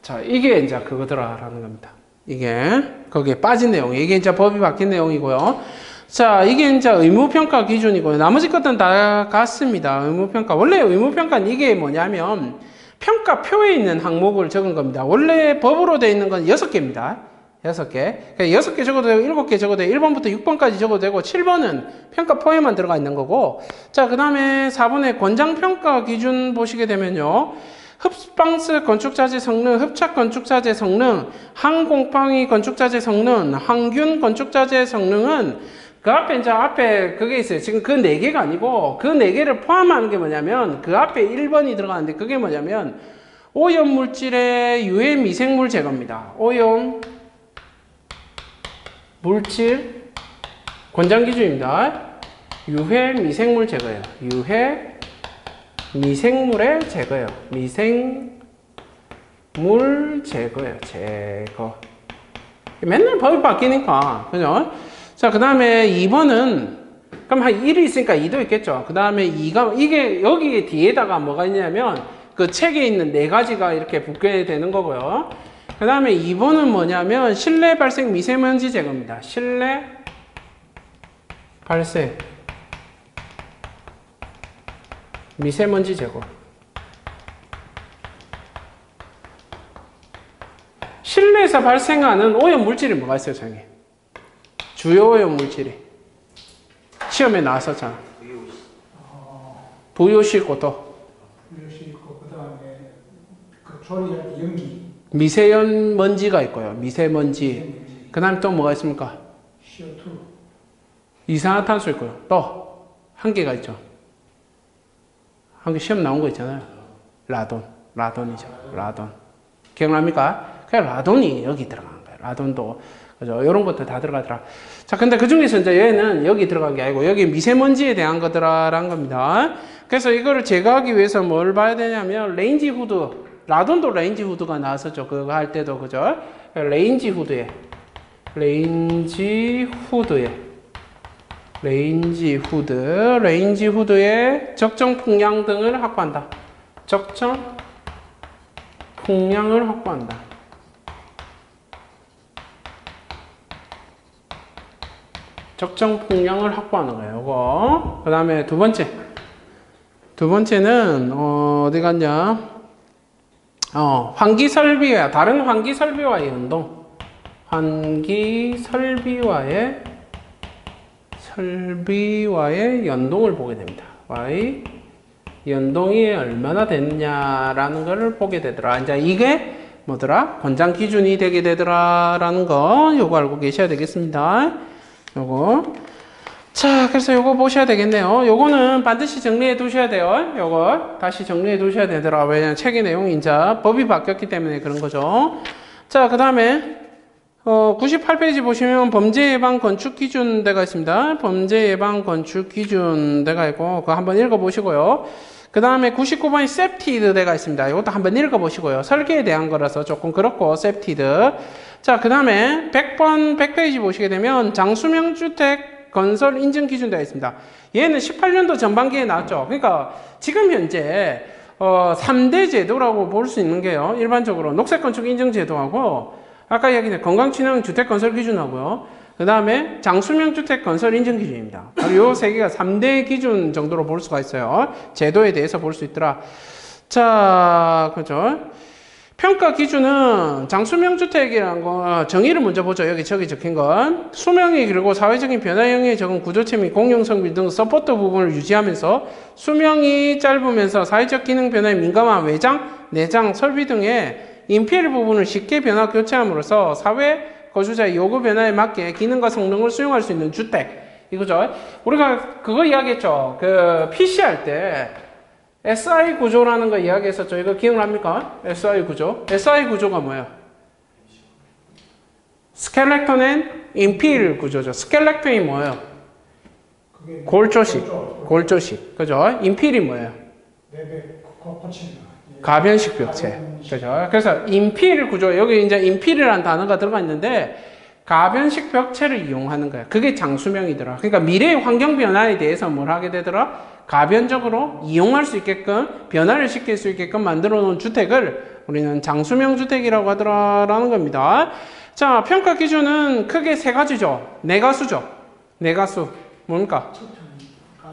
자, 이게 이제 그거더라라는 겁니다. 이게 거기에 빠진 내용. 이게 이제 법이 바뀐 내용이고요. 자, 이게 이제 의무평가 기준이고요. 나머지 것들은 다 같습니다. 의무평가. 원래 의무평가는 이게 뭐냐면 평가표에 있는 항목을 적은 겁니다. 원래 법으로 되어 있는 건 6개입니다. 6개. 6개 적어도 되고 7개 적어도 되고 1번부터 6번까지 적어도 되고 7번은 평가표에만 들어가 있는 거고. 자, 그 다음에 4번에 권장평가 기준 보시게 되면요. 흡방스 건축자재 성능, 흡착 건축자재 성능, 항공방위 건축자재 성능, 항균 건축자재 성능은 그 앞에 이제 앞에 그게 있어요. 지금 그 4개가 아니고 그 4개를 포함하는 게 뭐냐면 그 앞에 1번이 들어가는데 그게 뭐냐면 오염 물질의 유해 미생물 제거입니다. 오염 물질 권장 기준입니다. 유해 미생물 제거예요. 유해 미생물의 제거예요. 미생물 제거예요. 제거. 맨날 법이 바뀌니까. 그죠? 자, 그 다음에 2번은, 그럼 한 1이 있으니까 2도 있겠죠. 그 다음에 2가, 이게, 여기 뒤에다가 뭐가 있냐면, 그 책에 있는 4가지가 이렇게 붙게 되는 거고요. 그 다음에 2번은 뭐냐면, 실내 발생 미세먼지 제거입니다. 실내 발생 미세먼지 제거. 실내에서 발생하는 오염 물질이 뭐가 있어요, 선생님? 주요 오염 물질이. 시험에 나왔었잖아. VOC 있고 또. VOC 있고, 그 다음에 그 조리할 때 연기. 미세먼지가 있고요. 미세먼지. 그 다음에 또 뭐가 있습니까? CO2. 이산화탄소 있고요. 또 한 개가 있죠. 한 개 시험 나온 거 있잖아요. 라돈이죠. 라돈. 기억납니까? 그냥 라돈이 여기 들어가는 거예요. 라돈도. 그죠? 이런 것도 다 들어가더라. 자, 근데 그 중에서 이제 얘는 여기 들어간 게 아니고, 여기 미세먼지에 대한 거더라라는 겁니다. 그래서 이거를 제거하기 위해서 뭘 봐야 되냐면, 레인지 후드. 라돈도 레인지 후드가 나왔었죠. 그거 할 때도, 그죠? 레인지 후드에 적정 풍량 등을 확보한다. 적정 풍량을 확보한다. 적정 풍량을 확보하는 거예요. 이거. 그 다음에 두 번째는 어디 갔냐? 환기 설비와 다른 환기 설비와의 연동. 환기 설비와의 연동을 보게 됩니다. Y 연동이 얼마나 됐냐라는 것을 보게 되더라. 이제 이게 뭐더라? 권장 기준이 되게 되더라라는 거 요거 알고 계셔야 되겠습니다. 요거. 자, 그래서 요거 보셔야 되겠네요. 요거는 반드시 정리해 두셔야 돼요. 요거 다시 정리해 두셔야 되더라. 왜냐면 책의 내용이 이제 법이 바뀌었기 때문에 그런 거죠. 자, 그 다음에 98페이지 보시면 범죄 예방 건축 기준대가 있습니다. 범죄 예방 건축 기준대가 있고 그거 한번 읽어보시고요. 그 다음에 99번이 세프티드대가 있습니다. 이것도 한번 읽어보시고요. 설계에 대한 거라서 조금 그렇고 세프티드. 자, 그 다음에 100페이지 보시게 되면 장수명 주택 주택건설 인증기준 되어 있습니다. 얘는 18년도 전반기에 나왔죠. 그러니까 지금 현재 3대 제도라고 볼 수 있는 게요. 일반적으로 녹색건축 인증제도하고 아까 이야기한 건강친환 주택건설기준하고요. 그 다음에 장수명주택건설 인증기준입니다. 바로 이 세 개가 3대 기준 정도로 볼 수가 있어요. 제도에 대해서 볼 수 있더라. 자, 그죠? 평가 기준은 장수명주택이라는 거 정의를 먼저 보죠. 여기 저기 적힌 건 수명이 길고 사회적인 변화 영역에 적은 구조체 및 공용성비 등 서포트 부분을 유지하면서 수명이 짧으면서 사회적 기능 변화에 민감한 외장, 내장, 설비 등의 인필 부분을 쉽게 변화 교체함으로써 사회 거주자의 요구 변화에 맞게 기능과 성능을 수용할 수 있는 주택. 이거죠. 우리가 그거 이야기했죠. 그 PC 할 때 SI 구조라는 거 이야기했었죠. 이거 기억납니까? SI 구조. SI 구조가 뭐예요? 스켈렉톤 앤 인필 구조죠. 스켈렉톤이 뭐예요? 골조식. 그죠? 인필이 뭐예요? 가변식 벽체. 그죠? 그래서 인필 구조, 여기 이제 인필이라는 단어가 들어가 있는데, 가변식 벽체를 이용하는 거야. 그게 장수명이더라. 그러니까 미래의 환경 변화에 대해서 뭘 하게 되더라? 가변적으로 이용할 수 있게끔, 변화를 시킬 수 있게끔 만들어 놓은 주택을 우리는 장수명 주택이라고 하더라라는 겁니다. 자, 평가 기준은 크게 세 가지죠. 내가수죠. 내가수. 뭡니까?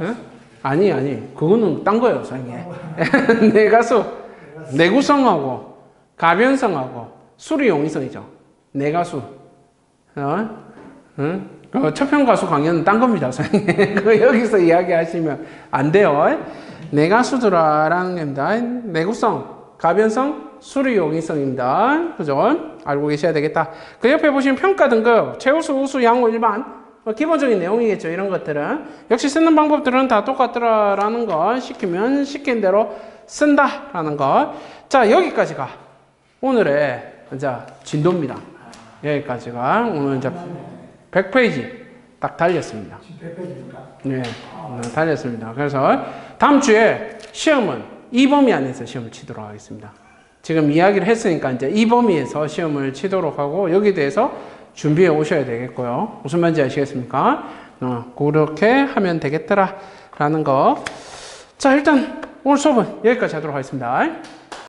응? 아니. 그거는 딴 거예요, 선생님. 내가수. 내구성하고, 가변성하고, 수리 용이성이죠. 내가수. 응? 초평가수 강연은 딴 겁니다, 선생님. 그거 여기서 이야기하시면 안 돼요. 내가수드라라는 겁니다. 내구성, 가변성, 수리 용이성입니다. 그죠? 알고 계셔야 되겠다. 그 옆에 보시면 평가 등급, 최우수, 우수, 양호, 일반. 기본적인 내용이겠죠, 이런 것들은. 역시 쓰는 방법들은 다 똑같더라라는 거, 시키면 시킨 대로 쓴다라는 거. 자, 여기까지가 오늘의 이제 진도입니다. 여기까지가 오늘 이제 100페이지 딱 달렸습니다. 네, 달렸습니다. 그래서 다음 주에 시험은 이 범위 안에서 시험을 치도록 하겠습니다. 지금 이야기를 했으니까 이제 이 범위에서 시험을 치도록 하고 여기에 대해서 준비해 오셔야 되겠고요. 무슨 말인지 아시겠습니까? 그렇게 하면 되겠더라 라는 거. 자, 일단 오늘 수업은 여기까지 하도록 하겠습니다.